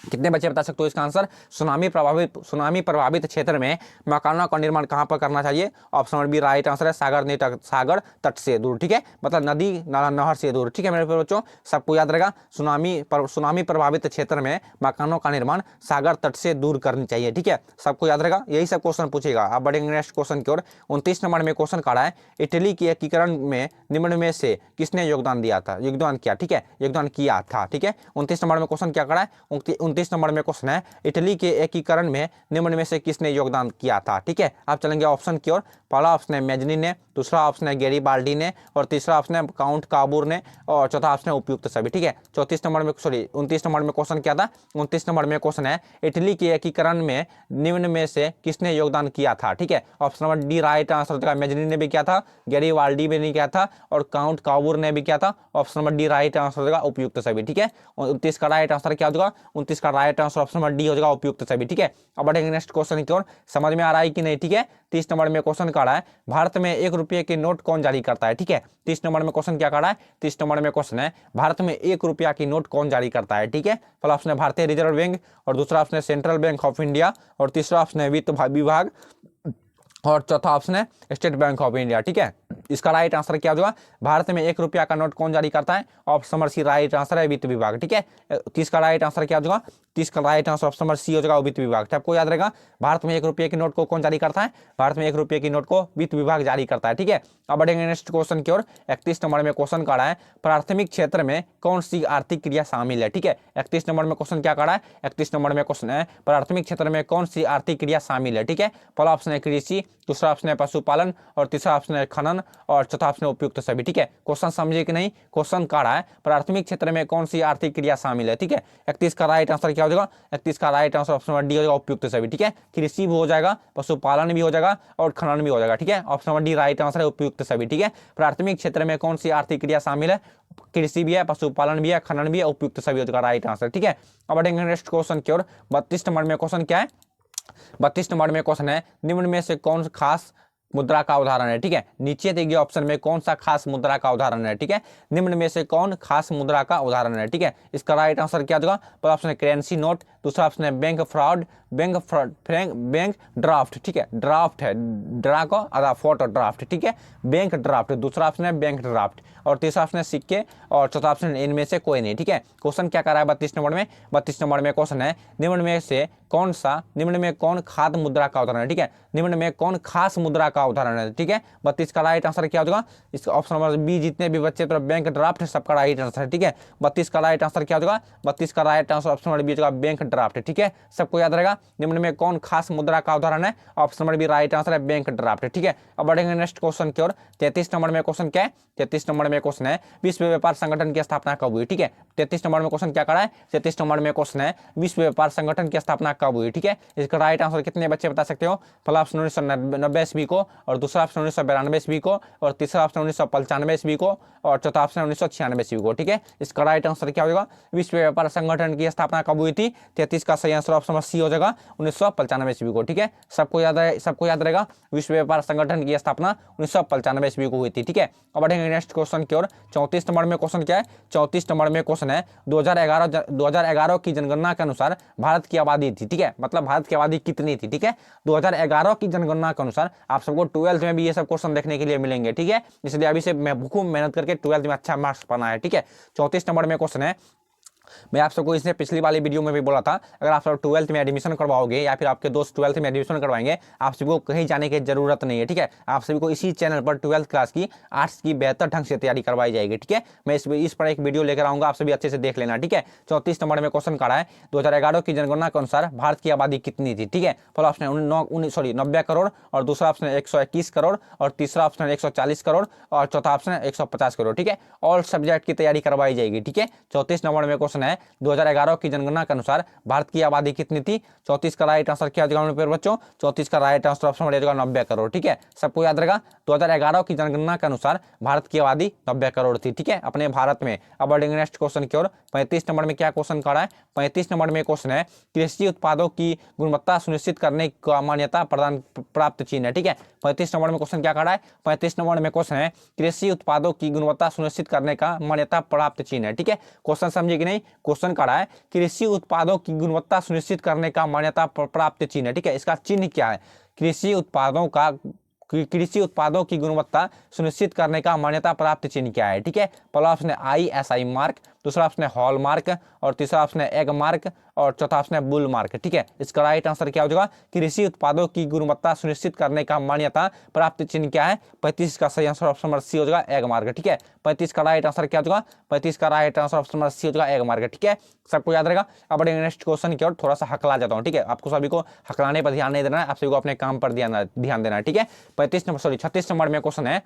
कितने बच्चे बता सकते हो इसका आंसर, सुनामी प्रभावित क्षेत्र में मकानों का निर्माण कहां पर करना चाहिए, option number B right answer है सागर तट से दूर, ठीक है, मतलब नदी नाला नहर से दूर, ठीक है मेरे बच्चों, सबको याद रहेगा। सुनामी प्रभावित क्षेत्र में मकानों का निर्माण सागर तट से दूर करनी चाहिए, ठीक है, सबको याद रहेगा। यही सब क्वेश्चन पूछेगा। अब बढ़ेंगे नेक्स्ट क्वेश्चन की ओर। 29 नंबर में क्वेश्चन का रहा है इटली के एकीकरण में निम्न में से किसने योगदान किया, ठीक है, योगदान किया था, ठीक है। 29 नंबर में क्वेश्चन क्या करा है, 29 नंबर में क्वेश्चन है इटली के एकीकरण में निम्न में से किसने योगदान किया था, ठीक है। आप चलेंगे ऑप्शन की ओर। पहला ऑप्शन है मेजनी ने, दूसरा ऑप्शन है गैरीबाल्डी ने, और तीसरा ऑप्शन है काउंट काबूर ने, और चौथा ऑप्शन है उपयुक्त सभी, ठीक है। 29 नंबर में क्वेश्चन क्या था, 29 नंबर में क्वेश्चन है इटली के एकीकरण में निम्न में से किसने योगदान किया था, ठीक है। Option number D right answer हो जाएगा, मेजनी ने भी किया था, गैरीबाल्डी ने भी किया था, और काउंट काबूर ने भी किया था। Option number D right answer हो जाएगा, उपयुक्त सभी, ठीक है। 29 का राइट आंसर क्या हो जाएगा, 29 का right answer option number D हो जाएगा, उपयुक्त सभी, ठीक है। अब बढ़ेंगे नेक्स्ट क्वेश्चन की ओर। समझ में आ रहा है कि नहीं, ठीक है। 30 नंबर में क्वेश्चन का रहा है भारत में 1 रुपये के नोट कौन जारी करता है, ठीक है। 30 नंबर में क्वेश्चन क्या कर रहा है, 30 नंबर में क्वेश्चन है भारत में 1 रुपया की नोट कौन जारी करता है, ठीक है। पहला ऑप्शन है भारतीय रिजर्व बैंक, और दूसरा ऑप्शन है सेंट्रल बैंक ऑफ इंडिया, और तीसरा ऑप्शन है वित्त विभाग, और चौथा ऑप्शन है स्टेट बैंक ऑफ इंडिया, ठीक है। इसका राइट आंसर क्या होगा, भारत में 1 रुपया का नोट कौन जारी करता है, option number C right answer है वित्त विभाग, ठीक है। 30 का राइट आंसर क्या होगा, 30 का right answer option number C हो जाएगा, वित्त विभाग। आपको याद रहेगा भारत में 1 रुपये की नोट को कौन जारी करता है, भारत में 1 रुपये की नोट को वित्त विभाग जारी करता है, ठीक है। अब बढ़ेंगे नेक्स्ट क्वेश्चन की ओर। 31 नंबर में क्वेश्चन का रहा है प्राथमिक क्षेत्र में कौन सी आर्थिक क्रिया शामिल है, ठीक है। 31 नंबर में क्वेश्चन क्या कर रहा है, 31 नंबर में क्वेश्चन है प्राथमिक क्षेत्र में कौन सी आर्थिक क्रिया शामिल है, ठीक है। पहला ऑप्शन है कृषि, दूसरा ऑप्शन है पशुपालन, और तीसरा ऑप्शन है खनन, और चौथा ऑप्शन है उपयुक्त सभी, ठीक है। क्वेश्चन समझे कि नहीं, क्वेश्चन का रहा है प्राथमिक क्षेत्र में कौन सी आर्थिक क्रिया शामिल है, ठीक है। 31 का राइट आंसर क्या हो जाएगा, 31 का right answer option number D हो जाएगा, उपयुक्त सभी, ठीक है। कृषि भी हो जाएगा, पशुपालन भी हो जाएगा, और खनन भी हो जाएगा, ठीक है। Option number D right answer है, उपयुक्त सभी, ठीक है। प्राथमिक क्षेत्र में कौन सी आर्थिक क्रिया शामिल है, कृषि भी है, पशुपालन भी है, खनन भी है, उपयुक्त सभी हो जाएगा राइट आंसर, ठीक है। अब बढ़ेंगे नेक्स्ट क्वेश्चन की ओर। 32 नंबर में क्वेश्चन क्या है, 32 नंबर में क्वेश्चन है निम्न में से कौन खास मुद्रा का उदाहरण है, ठीक है। नीचे दिए गए ऑप्शन में कौन सा खास मुद्रा का उदाहरण है, ठीक है। निम्न में से कौन खास मुद्रा का उदाहरण है, ठीक है। इसका राइट आंसर क्या होगा, पहला ऑप्शन है करेंसी नोट, दूसरा ऑप्शन है बैंक फ्रॉड, बैंक ड्राफ्ट, ठीक है, ड्राफ्ट है ड्रा को आधा फोटो ड्राफ्ट, ठीक है, बैंक ड्राफ्ट, दूसरा ऑप्शन है बैंक ड्राफ्ट, और तीसरा ऑप्शन है सिक्के, और चौथा ऑप्शन इनमें से कोई नहीं, ठीक है। क्वेश्चन क्या कर रहा है 32 नंबर में, 32 नंबर में क्वेश्चन है निम्न में कौन खाद मुद्रा का उदाहरण है, ठीक है। निम्न में कौन खास मुद्रा का उदाहरण है, ठीक है। 32 का राइट आंसर क्या होगा, इसका ऑप्शन नंबर बी जितने भी बच्चे तो बैंक ड्राफ्ट सबका राइट आंसर है, ठीक है। 32 का राइट आंसर क्या होगा, 32 का right answer option number B होगा बैंक ड्राफ्ट, ठीक है। सबको याद रहेगा निम्न में कौन खास मुद्रा का उदाहरण है, option number B right answer है बैंक ड्राफ्ट, ठीक है। अब बढ़ेंगे नेक्स्ट क्वेश्चन की ओर। 33 नंबर में क्वेश्चन क्या है, 33 नंबर में क्वेश्चन है विश्व व्यापार संगठन की स्थापना कब हुई, ठीक है। 33 नंबर में क्वेश्चन क्या कर रहा है, 33 नंबर में क्वेश्चन है विश्व व्यापार संगठन की स्थापना कब हुई, ठीक है। इसका राइट आंसर कितने बच्चे बता सकते हो, पहला ऑप्शन 1990 ईस्वी को, और दूसरा ऑप्शन 1992 ईस्वी को, और तीसरा ऑप्शन 1995 ईस्वी को, और चौथा ऑप्शन 1996 ईस्वी को, ठीक है। इसका राइट आंसर क्या होगा, विश्व व्यापार संगठन की स्थापना कब हुई थी, 33 का सही आंसर ऑप्शन सी हो जाएगा 1995 ईस्वी को, ठीक है। सबको याद रहेगा विश्व व्यापार संगठन की स्थापना 1995 ईस्वी को हुई थी, ठीक है। अब बढ़ेंगे नेक्स्ट क्वेश्चन की ओर। 34 नंबर में क्वेश्चन क्या है, 34 नंबर में क्वेश्चन है 2011 की जनगणना के अनुसार भारत की आबादी थी, ठीक है, मतलब भारत की आबादी कितनी थी, ठीक है। 2011 की जनगणना के अनुसार आप सबको 12th में भी ये सब क्वेश्चन देखने के लिए मिलेंगे, ठीक है। इसलिए अभी से मैं खूब मेहनत करके 12th में अच्छा मार्क्स पाना है, ठीक है। 34 नंबर में क्वेश्चन है मैं आप सबको इसने पिछली वाली वीडियो में भी बोला था, अगर आप सब 12th में एडमिशन करवाओगे या फिर आपके दोस्त 12th में एडमिशन करवाएंगे, आप सभी को कहीं जाने की जरूरत नहीं है, ठीक है। आप सभी को इसी चैनल पर 12th क्लास की आर्ट्स की बेहतर ढंग से तैयारी करवाई जाएगी, ठीक है। मैं इस पर एक वीडियो लेकर आऊंगा, आप सभी अच्छे से देख लेना, ठीक है। 34 नंबर में क्वेश्चन काढ़ा है, 2011 की जनगणना के अनुसार भारत की आबादी कितनी थी, ठीक है। पहला ऑप्शन है 90 करोड़, और दूसरा ऑप्शन है 121 करोड़, और तीसरा ऑप्शन है 140 करोड़, और चौथा ऑप्शन है 150 करोड़, ठीक है। ऑल सब्जेक्ट की तैयारी करवाई जाएगी, ठीक है। 34 नंबर में क्वेश्चन है 2011 की जनगणना के अनुसार भारत की आबादी कितनी थी। 34 का राइट आंसर क्या हो जाएगा बच्चों, 34 का राइट आंसर ऑप्शन हो जाएगा 90 करोड़, ठीक है। सबको याद रहेगा 2011 की जनगणना के अनुसार भारत की आबादी 90 करोड़ थी, ठीक है, अपने भारत में। अब बढ़ेंगे नेक्स्ट क्वेश्चन की ओर। 35 नंबर में क्या क्वेश्चन करा है, 35 नंबर में क्वेश्चन है कृषि उत्पादों की गुणवत्ता सुनिश्चित करने का मान्यता प्रदान प्राप्त चीन है, ठीक है। 35 नंबर में क्वेश्चन क्या करा है, 35 नंबर में क्वेश्चन है कृषि उत्पादों की गुणवत्ता सुनिश्चित करने का मान्यता प्राप्त चीन है, ठीक है। क्वेश्चन समझे कि नहीं, क्वेश्चन करा है कृषि उत्पादों की गुणवत्ता सुनिश्चित करने का मान्यता प्राप्त चिन्ह है, ठीक है। इसका चिन्ह क्या है, कृषि उत्पादों की गुणवत्ता सुनिश्चित करने का मान्यता प्राप्त चिन्ह क्या है, ठीक है। पहला ऑप्शन है ISI मार्क, दूसरा ऑप्शन है हॉल मार्क, और तीसरा ऑप्शन है एग मार्क, और चौथा ऑप्शन है बुल मार्क, ठीक है। इसका राइट आंसर क्या हो जाएगा, कृषि उत्पादों की गुणवत्ता सुनिश्चित करने का मान्यता प्राप्त चिन्ह क्या है। 35 का सही आंसर ऑप्शन नंबर सी हो जाएगा एग मार्क, ठीक है। 35 का राइट आंसर क्या हो जाएगा, 35 का right answer option number C हो जाएगा एग मार्क, ठीक है। सबको याद रहेगा। अब नेक्स्ट क्वेश्चन की ओर थोड़ा सा हकला जाता हूँ, ठीक है। आपको सभी को हकलाने पर ध्यान नहीं देना है, आप सभी को अपने काम पर ध्यान देना है, ठीक है। 36 नंबर में क्वेश्चन है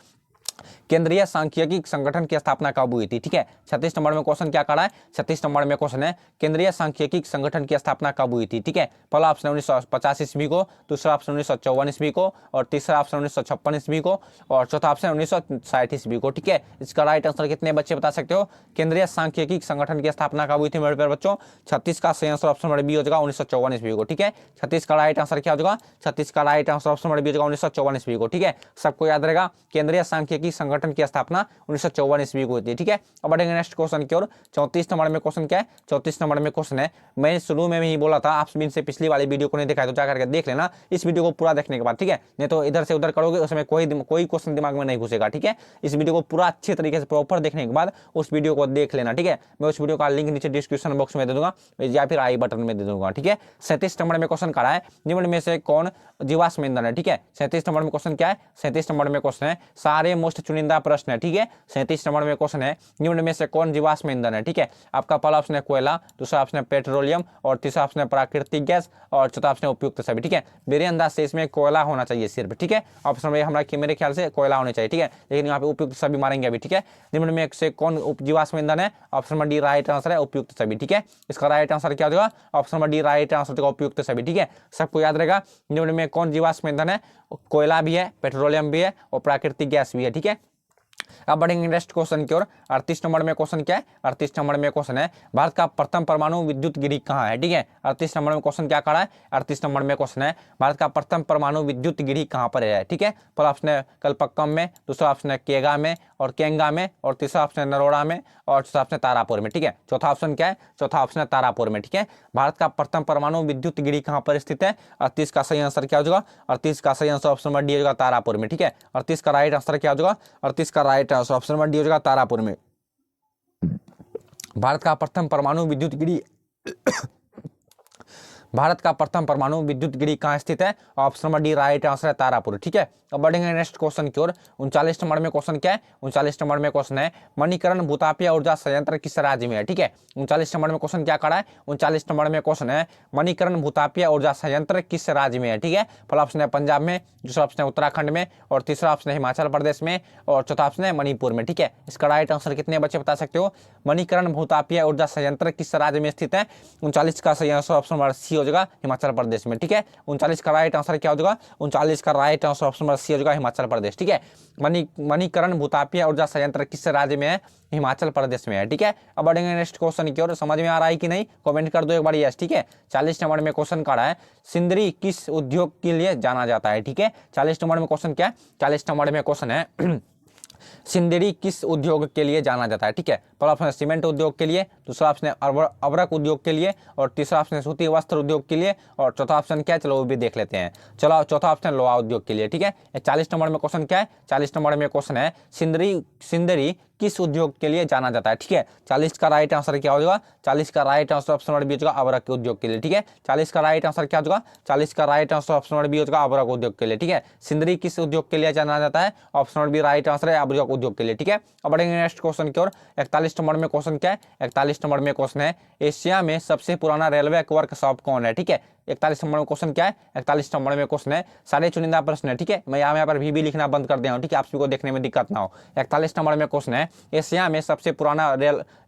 केंद्रीय सांख्यिकी संगठन की स्थापना कब हुई थी, ठीक है। 36 नंबर में क्वेश्चन क्या करा है, 36 नंबर में क्वेश्चन है केंद्रीय सांख्यिकी संगठन की स्थापना कब हुई थी, ठीक है। पहला ऑप्शन 1950 ईस्वी को, दूसरा ऑप्शन 1954 ईस्वी को, और तीसरा ऑप्शन 1956 ईस्वी को, और चौथा ऑप्शन 1960 ईस्वी को, ठीक है। इसका राइट आंसर कितने बच्चे बता सकते हो, केंद्रीय सांख्यिकी संगठन की स्थापना कब हुई थी मेरे प्यारे बच्चों। 36 का सही आंसर ऑप्शन नंबर बी हो जाएगा 1954 ईस्वी को, ठीक है। 36 का राइट आंसर क्या हो जाएगा, 36 का right answer option number B हो जाएगा 1954 ईस्वी को, ठीक है। सबको याद रहेगा केंद्रीय सांख्यिकी संगठन की स्थापना 1954 ईस्वी को हुई थी, ठीक है। अब बढ़ेंगे नेक्स्ट क्वेश्चन की ओर। 34 नंबर में क्वेश्चन क्या है, 34 नंबर में क्वेश्चन है, मैं शुरू में ही बोला था, आप सभी से पिछली वाली वीडियो को नहीं देखा है तो जाकर के देख लेना इस वीडियो को पूरा देखने के बाद, ठीक है। नहीं तो इधर से उधर करोगे उसमें कोई क्वेश्चन दिमाग में नहीं घुसेगा, ठीक है। इस वीडियो को पूरा अच्छे तरीके से प्रॉपर देखने के बाद उस वीडियो को देख लेना, ठीक है। मैं उस वीडियो का लिंक नीचे डिस्क्रिप्शन बॉक्स में दे दूंगा या फिर आई बटन में दे दूंगा, ठीक है। 37 नंबर में क्वेश्चन करा है निम्न में से कौन जीवाश्म ईंधन है, ठीक है। 37 नंबर में क्वेश्चन क्या है, 37 नंबर में क्वेश्चन है सारे मोस्ट चुनिंदा प्रश्न है, ठीक है। 37 नंबर में क्वेश्चन है निम्न में से कौन जीवाश्म ईंधन है, ठीक है। आपका पहला ऑप्शन है कोयला, दूसरा ऑप्शन है पेट्रोलियम, और तीसरा ऑप्शन है प्राकृतिक गैस, और चौथा ऑप्शन है उपयुक्त सभी, ठीक है। मेरे अंदाज से इसमें कोयला होना चाहिए सिर्फ, ठीक है। ऑप्शन में हमारा मेरे ख्याल से कोयला होना चाहिए, ठीक है, लेकिन यहाँ पे उपयुक्त सभी मारेंगे अभी, ठीक है। निम्न में से कौन जीवाश्म ईंधन है, option number D right answer है उपयुक्त सभी, ठीक है। इसका राइट आंसर क्या होगा, option number D right answer होगा उपयुक्त सभी, ठीक है। सबको याद रहेगा निम्न में कौन जीवाश्म ईंधन है, कोयला भी है, पेट्रोलियम भी है, और प्राकृतिक गैस भी है, ठीक है। अब बढ़ेंगे नेक्स्ट क्वेश्चन की ओर। 38 नंबर में क्वेश्चन क्या है, 38 नंबर में क्वेश्चन है भारत का प्रथम परमाणु विद्युत गिरी कहाँ है, ठीक है। 38 नंबर में क्वेश्चन क्या करा है, 38 नंबर में क्वेश्चन है भारत का प्रथम परमाणु विद्युत गिरी कहाँ पर है, ठीक है। पहला ऑप्शन है कलपक्कम में, दूसरा ऑप्शन है केगा में, और केंगा में, और तीसरा ऑप्शन है नरोड़ा में, और चौथा ऑप्शन है तारापुर में, ठीक है। चौथा ऑप्शन क्या है, चौथा ऑप्शन है तारापुर में, ठीक है। भारत का प्रथम परमाणु विद्युत गिरी कहाँ पर स्थित है। 38 का सही आंसर क्या हो जाएगा, 38 का सही आंसर ऑप्शन नंबर डी हो जाएगा तारापुर में, ठीक है। 38 का राइट आंसर क्या हो जाएगा, 38 का right answer option number D हो जाएगा तारापुर में। भारत का प्रथम परमाणु विद्युत गिरी भारत का प्रथम परमाणु विद्युत गिरी कहाँ स्थित है, option number D right answer है तारापुर, ठीक है। अब बढ़ेंगे नेक्स्ट क्वेश्चन की ओर। 39 नंबर में क्वेश्चन क्या है, 39 नंबर में क्वेश्चन है मणिकरण भूतापीय ऊर्जा संयंत्र किस राज्य में है, ठीक है। 39 नंबर में क्वेश्चन क्या करा है, 39 नंबर में क्वेश्चन है मणिकरण भूतापीय ऊर्जा संयंत्र किस राज्य में है, ठीक है। पहला ऑप्शन है पंजाब में, दूसरा ऑप्शन है उत्तराखंड में, और तीसरा ऑप्शन है हिमाचल प्रदेश में, और चौथा ऑप्शन है मणिपुर में, ठीक है। इसका राइट आंसर कितने बच्चे बता सकते हो, मणिकरण भूतापीय ऊर्जा संयंत्र किस राज्य में स्थित है। 39 का सही आंसर ऑप्शन नंबर सी हो जाएगा हिमाचल प्रदेश में, ठीक है। 39 का राइट आंसर क्या हो जाएगा, 39 का right answer option number C हो जाएगा हिमाचल प्रदेश, ठीक है। मणिकरण भूतापीय ऊर्जा संयंत्र किस राज्य में है, हिमाचल प्रदेश में है, ठीक है। अब बढ़ेंगे नेक्स्ट क्वेश्चन की ओर। समझ में आ रहा है कि नहीं, कमेंट कर दो एक बार यस, ठीक है। 40 नंबर में क्वेश्चन करा है सिंदरी किस उद्योग के लिए जाना जाता है, ठीक है। 40 नंबर में क्वेश्चन क्या है, 40 नंबर में क्वेश्चन है सिंदरी किस उद्योग के लिए जाना जाता है, ठीक है। पहला ऑप्शन है सीमेंट उद्योग के लिए, दूसरा ऑप्शन है अवरक उद्योग के लिए, और तीसरा ऑप्शन है सूती वस्त्र उद्योग के लिए, और चौथा ऑप्शन क्या है चलो वो भी देख लेते हैं। चलो चौथा ऑप्शन लोहा उद्योग के लिए, ठीक है। 40 नंबर में क्वेश्चन क्या है, 40 नंबर में क्वेश्चन है सिंदरी किस उद्योग के लिए जाना जाता है? ठीक है, 40 का राइट आंसर क्या हो जाएगा? 40 का right answer option number B हो जाएगा अवरक उद्योग के लिए। ठीक है, 40 का राइट आंसर क्या हो जाएगा? 40 का right answer option number B हो जाएगा अवरक उद्योग के लिए। ठीक है, सिंदरी किस उद्योग के लिए जाना जाता है? Option number B right answer है अवरक उद्योग के लिए। ठीक है, अब बढ़ेंगे नेक्स्ट क्वेश्चन की ओर। 41 नंबर में क्वेश्चन क्या है? 41 नंबर में क्वेश्चन है एशिया में सबसे पुराना रेलवे वर्कशॉप कौन है? ठीक है, 41 नंबर में क्वेश्चन क्या है? 41 नंबर में क्वेश्चन है, सारे चुनिंदा प्रश्न है। ठीक है, मैं यहाँ पर भी लिखना बंद कर दिया हूँ। ठीक है, आप सभी को देखने में दिक्कत ना हो। 41 नंबर में क्वेश्चन है एशिया में सबसे पुराना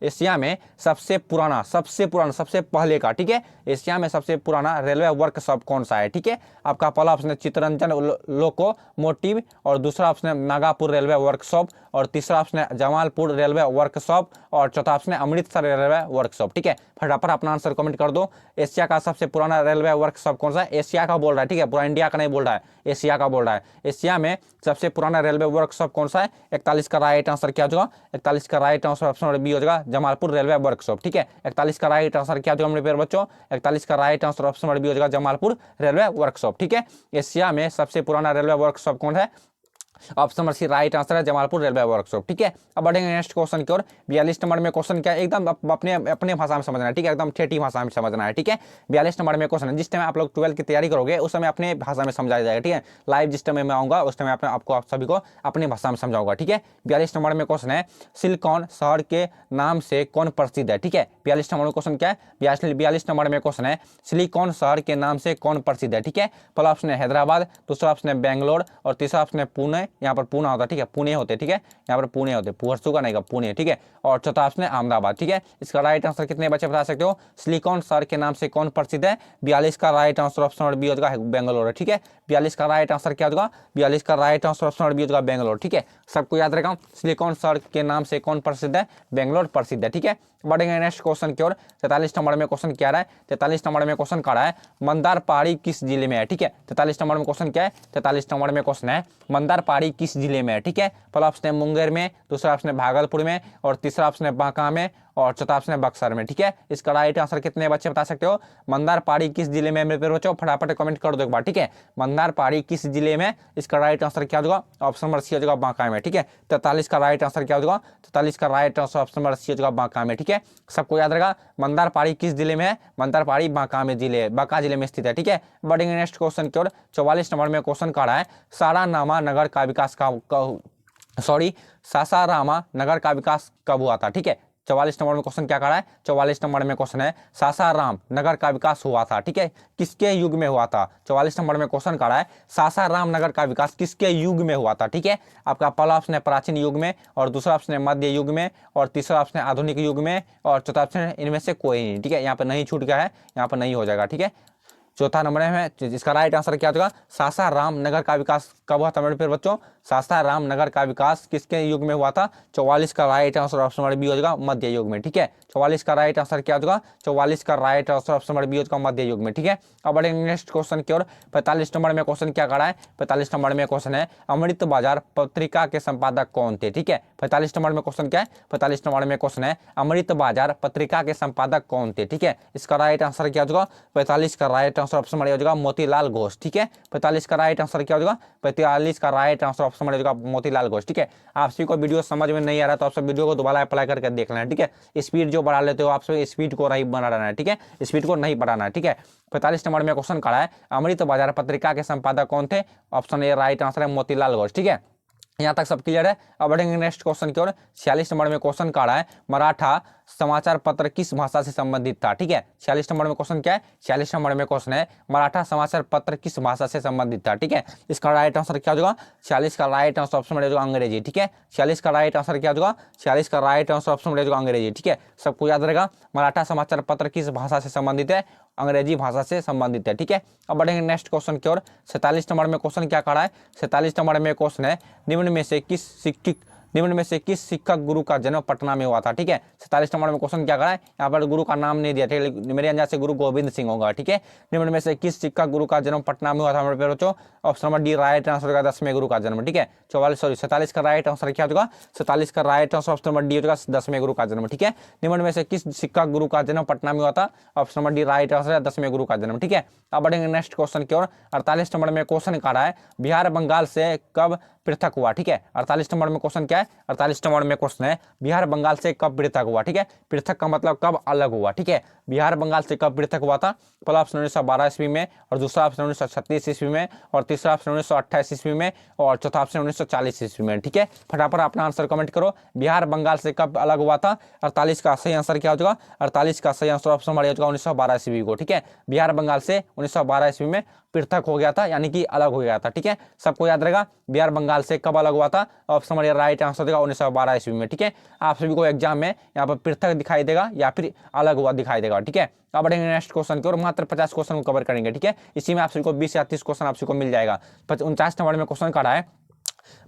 एशिया में सबसे पुराना सबसे पहले का, ठीक है, एशिया में सबसे पुराना रेलवे वर्कशॉप कौन सा है? ठीक है, आपका पहला ऑप्शन है चित्तरंजन लोकोमोटिव, और दूसरा ऑप्शन है नागापुर रेलवे वर्कशॉप, और तीसरा ऑप्शन है जमालपुर रेलवे वर्कशॉप, और चौथा ऑप्शन है अमृतसर रेलवे वर्कशॉप। ठीक है, फटाफट अपना आंसर कमेंट कर दो। एशिया का सबसे पुराना रेलवे वर्कशॉप कौन सा है? एशिया का बोल रहा है। ठीक है, पूरा इंडिया का नहीं बोल रहा है, एशिया का बोल रहा है। एशिया में सबसे पुराना रेलवे वर्कशॉप कौन सा है? 41 का राइट आंसर क्या होगा? 41 का right answer option number B हो जाएगा जमालपुर रेलवे वर्कशॉप। ठीक है, 41 का राइट आंसर क्या होगा मेरे प्यारे बच्चों? 41 का right answer option number B हो जाएगा जमालपुर रेलवे वर्कशॉप। ठीक है, एशिया में सबसे पुराना रेलवे वर्कशॉप कौन है? Option number C right answer है जमालपुर रेलवे वर्कशॉप। ठीक है, अब बढ़ेंगे नेक्स्ट क्वेश्चन की ओर। 42 नंबर में क्वेश्चन क्या है? एकदम अपने अपने भाषा में समझना है। ठीक है, एकदम ठेठी भाषा में समझना है। ठीक है, 42 नंबर में क्वेश्चन है, जिस टाइम आप लोग 12 की तैयारी करोगे उस समय अपने भाषा में समझाया जाएगा। ठीक है, लाइव जिस टाइम मैं आऊंगा उस टाइम आपको आप सभी को अपनी भाषा में समझाऊंगा। ठीक है, 42 नंबर में क्वेश्चन है सिलिकॉन शहर के नाम से कौन प्रसिद्ध है? ठीक है, 42 नंबर में क्वेश्चन क्या है? 42 नंबर में क्वेश्चन है सिलिकॉन शहर के नाम से कौन प्रसिद्ध है? ठीक है, पहला ऑप्शन है हैदराबाद, दूसरा ऑप्शन है बेंगलोर, और तीसरा ऑप्शन है पुणे, यहाँ पर पुणे होता है। ठीक है, पुणे होते, ठीक है, यहाँ पर पुणे होते, पुहरसू का नहीं का पुणे। ठीक है, और चौथा ऑप्शन है अहमदाबाद। ठीक है, इसका राइट आंसर कितने बच्चे बता सकते हो? सिलिकॉन शहर के नाम से कौन प्रसिद्ध है? 42 का right answer option number B होगा बेंगलोर। ठीक है, 42 का राइट आंसर क्या होगा? 42 का right answer option number B होगा बेंगलोर। ठीक है, सबको याद रखा, सिलिकॉन शहर के नाम से कौन प्रसिद्ध है? बेंगलोर प्रसिद्ध है। ठीक है, बढ़ेंगे नेक्स्ट क्वेश्चन की ओर। 43 नंबर में क्वेश्चन क्या रहा है? 43 नंबर में क्वेश्चन क्या रहा है? मंदार पहाड़ी किस जिले में है? ठीक है, 43 नंबर में क्वेश्चन क्या है? 43 नंबर में क्वेश्चन है मंदार पहाड़ी किस जिले में है? ठीक है, पहला ऑप्शन है मुंगेर में, दूसरा ऑप्शन है भागलपुर में, और तीसरा ऑप्शन है बांका में, और चौथा ऑप्शन है बक्सर में। ठीक है, इसका राइट आंसर कितने बच्चे बता सकते हो? मंदार पहाड़ी किस जिले में? मेरे बच्चों फटाफट कमेंट कर दो एक बार। ठीक है, मंदार पहाड़ी किस जिले में? इसका राइट आंसर क्या होगा? ऑप्शन नंबर सी हो जाएगा बांका में। ठीक है, 43 का राइट आंसर क्या होगा? 43 का right answer option number C हो जाएगा बांका में। ठीक है, सबको याद रखा, मंदार पहाड़ी किस जिले में है? मंदार पहाड़ी बांका में जिले, बांका जिले में स्थित है। ठीक है, बढ़ेंगे नेक्स्ट क्वेश्चन की ओर। 44 नंबर में क्वेश्चन का रहा है सासारामा नगर का विकास सासारामा नगर का विकास कब हुआ था? ठीक है, 44 नंबर में क्वेश्चन क्या कर रहा है? 44 नंबर में क्वेश्चन है सासाराम नगर का विकास हुआ था। ठीक है, किसके युग में हुआ था? 44 नंबर में क्वेश्चन कर रहा है सासाराम नगर का विकास किसके युग में हुआ था? ठीक है, आपका पहला ऑप्शन है प्राचीन युग में, और दूसरा ऑप्शन है मध्य युग में, और तीसरा ऑप्शन है आधुनिक युग में, और चौथा ऑप्शन है इनमें से कोई नहीं। ठीक है, यहाँ पर नहीं छूट गया है, यहाँ पर नहीं हो जाएगा। ठीक है, चौथा नंबर में इसका राइट आंसर क्या होगा? सासाराम नगर का विकास कब हुआ था मेरे प्यारे बच्चों? सासाराम नगर का विकास किसके युग में हुआ था? 44 का right answer option number B हो जाएगा मध्य युग में। ठीक है, 44 का राइट आंसर क्या होगा? 44 का right answer option number B हो जाएगा मध्य युग में। ठीक है, अब बढ़ेंगे नेक्स्ट क्वेश्चन की ओर। 45 नंबर में क्वेश्चन क्या कर रहा है? 45 नंबर में क्वेश्चन है अमृत बाजार पत्रिका के संपादक कौन थे? ठीक है, 45 नंबर में क्वेश्चन क्या है? 45 नंबर में क्वेश्चन है अमृत बाजार पत्रिका के संपादक कौन थे? ठीक है, इसका राइट आंसर क्या होगा? 45 का राइट आंसर ऑप्शन नंबर हो जाएगा मोतीलाल घोष। ठीक है, 45 का राइट आंसर क्या होगा? 45 का राइट आंसर ऑप्शन नंबर हो जाएगा मोतीलाल घोष। ठीक है, आप सभी को वीडियो समझ में नहीं आ रहा तो आप सब वीडियो को दोबारा अप्लाई करके देख लेना। ठीक है, स्पीड जो बढ़ा लेते हो आप सब स्पीड को नहीं बढ़ाना है। ठीक है, स्पीड को नहीं बढ़ाना है। ठीक है, 45 नंबर में क्वेश्चन खड़ा है अमृत बाजार पत्रिका के संपादक कौन थे? ऑप्शन ए राइट आंसर है मोतीलाल घोष। ठीक है, यहाँ तक सब क्लियर है। अब बढ़ेंगे नेक्स्ट क्वेश्चन की ओर। 46 नंबर में क्वेश्चन का रहा है मराठा समाचार पत्र किस भाषा से संबंधित था? ठीक है, 46 नंबर में क्वेश्चन क्या है? 46 नंबर में क्वेश्चन है मराठा समाचार पत्र किस भाषा से संबंधित था? ठीक है, इसका राइट आंसर क्या होगा? 46 का राइट आंसर ऑप्शन में अंग्रेजी। ठीक है, 46 का राइट आंसर क्या होगा? 46 का राइट आंसर ऑप्शन में अंग्रेजी। ठीक है, सबको याद रहेगा मराठा समाचार पत्र किस भाषा से संबंधित है? अंग्रेजी भाषा से संबंधित है। ठीक है, अब बढ़ेंगे नेक्स्ट क्वेश्चन की ओर। 47 नंबर में क्वेश्चन क्या खड़ा है? 47 नंबर में क्वेश्चन है निम्न में से किस शिक्षक गुरु का जन्म पटना में हुआ था? ठीक है, 47 नंबर में क्वेश्चन क्या करा है? यहाँ पर गुरु का नाम नहीं दिया, ठीक है, मेरे अंदाज से गुरु गोविंद सिंह होगा। ठीक है, निम्न में से किस शिक्षक गुरु का जन्म पटना में हुआ था? मेरे बच्चों option number D right answer होगा 10वें गुरु का जन्म। ठीक है, 47 का राइट आंसर क्या होगा? 47 का right answer option number D होगा 10वें गुरु का जन्म। ठीक है, निम्न में से किस शिक्षक गुरु का जन्म पटना में हुआ था? Option number D right answer है 10वें गुरु का जन्म। ठीक है, अब बढ़ेंगे नेक्स्ट क्वेश्चन की ओर। 48 नंबर में क्वेश्चन का रहा है बिहार बंगाल से कब पृथक हुआ? ठीक है, 48 नंबर में क्वेश्चन क्या है? 48 नंबर में क्वेश्चन है बिहार बंगाल से कब पृथक हुआ। ठीक है, पृथक का मतलब कब अलग हुआ। ठीक है, बिहार बंगाल से कब पृथक हुआ था। पहला ऑप्शन 1912 ईस्वी में, और दूसरा ऑप्शन 1936 ईस्वी में, और तीसरा ऑप्शन 1928 ईस्वी में, और चौथा ऑप्शन 1940 ईस्वी में। ठीक है, फटाफट अपना आंसर कमेंट करो। बिहार बंगाल से कब अलग हुआ था। 48 का सही आंसर क्या हो जाएगा, 48 का सही आंसर ऑप्शन हमारा हो जाएगा 1912 ईस्वी को। ठीक है, बिहार बंगाल से 1912 ईस्वी में पृथक हो गया था, यानी कि अलग हो गया था। ठीक है, सबको याद रहेगा बिहार बंगाल से कब अलग हुआ था। ऑप्शन हमारा राइट आंसर देगा 1912 ईस्वी में। ठीक है, आप सभी को एग्जाम में यहाँ पर पृथक दिखाई देगा या फिर अलग हुआ दिखाई देगा। ठीक है, अब बढ़ेंगे नेक्स्ट क्वेश्चन की और मात्र 50 क्वेश्चन को कवर करेंगे। ठीक है, इसी में आप सभी को 20 या 30 क्वेश्चन आप सभी को मिल जाएगा। 49 नंबर में क्वेश्चन करा है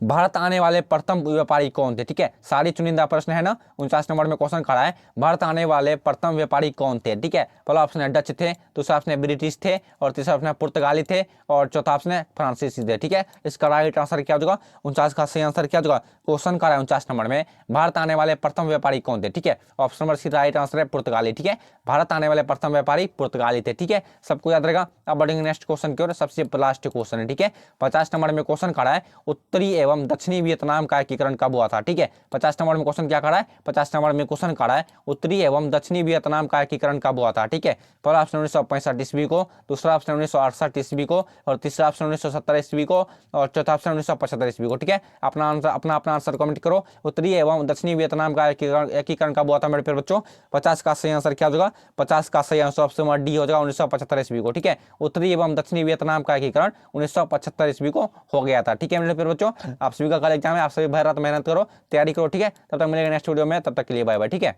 भारत आने वाले प्रथम व्यापारी कौन थे। ठीक है, सारी चुनिंदा प्रश्न है ना। 49 नंबर में क्वेश्चन खड़ा है भारत आने वाले प्रथम व्यापारी कौन थे। ठीक है, पहला ऑप्शन है डच थे, दूसरा ऑप्शन है ब्रिटिश थे, और तीसरा ऑप्शन है पुर्तगाली थे, और चौथा ऑप्शन है फ्रांसीसी थे। ठीक है, इसका राइट आंसर क्या होगा, 49 का सही आंसर क्या होगा। क्वेश्चन करा है 49 नंबर में भारत आने वाले प्रथम व्यापारी कौन थे। ठीक है, option number C right answer है पुर्तगाली। ठीक है, भारत आने वाले प्रथम व्यापारी पुर्तगाली थे। ठीक है, सबको याद रहेगा। अब बढ़ेंगे नेक्स्ट क्वेश्चन की ओर, सबसे लास्ट क्वेश्चन है। ठीक है, 50 नंबर में क्वेश्चन खड़ा है उत्तरी एवं दक्षिणी वियतनाम का एकीकरण कब हुआ था। ठीक है, 50 नंबर में क्वेश्चन क्या खड़ा है, 50 नंबर में क्वेश्चन खड़ा है उत्तरी एवं दक्षिणी वियतनाम का एकीकरण कब हुआ था। ठीक है, पहला ऑप्शन 1965 ईस्वी को, दूसरा ऑप्शन 1968 ईस्वी को, और तीसरा ऑप्शन 1970 ईस्वी को, और चौथा ऑप्शन 1975 ईस्वी को। ठीक है, अपना आंसर कमेंट करो। उत्तरी एवं दक्षिणी वियतनाम का एकीकरण कब हुआ था मेरे प्यारे बच्चों। 50 का सही आंसर क्या होगा, 50 का सही आंसर ऑप्शन डी हो जाएगा 1975 ईस्वी को। ठीक है, उत्तरी एवं दक्षिणी वियतनाम का एकीकरण 1975 ईस्वी को हो गया था। ठीक है मेरे प्यारे बच्चों, आप सभी का कल एग्जाम है, आप सभी भर रात मेहनत करो, तैयारी करो। ठीक है, तब तक मिलेगा नेक्स्ट वीडियो में, तब तक के लिए बाय बाय। ठीक है।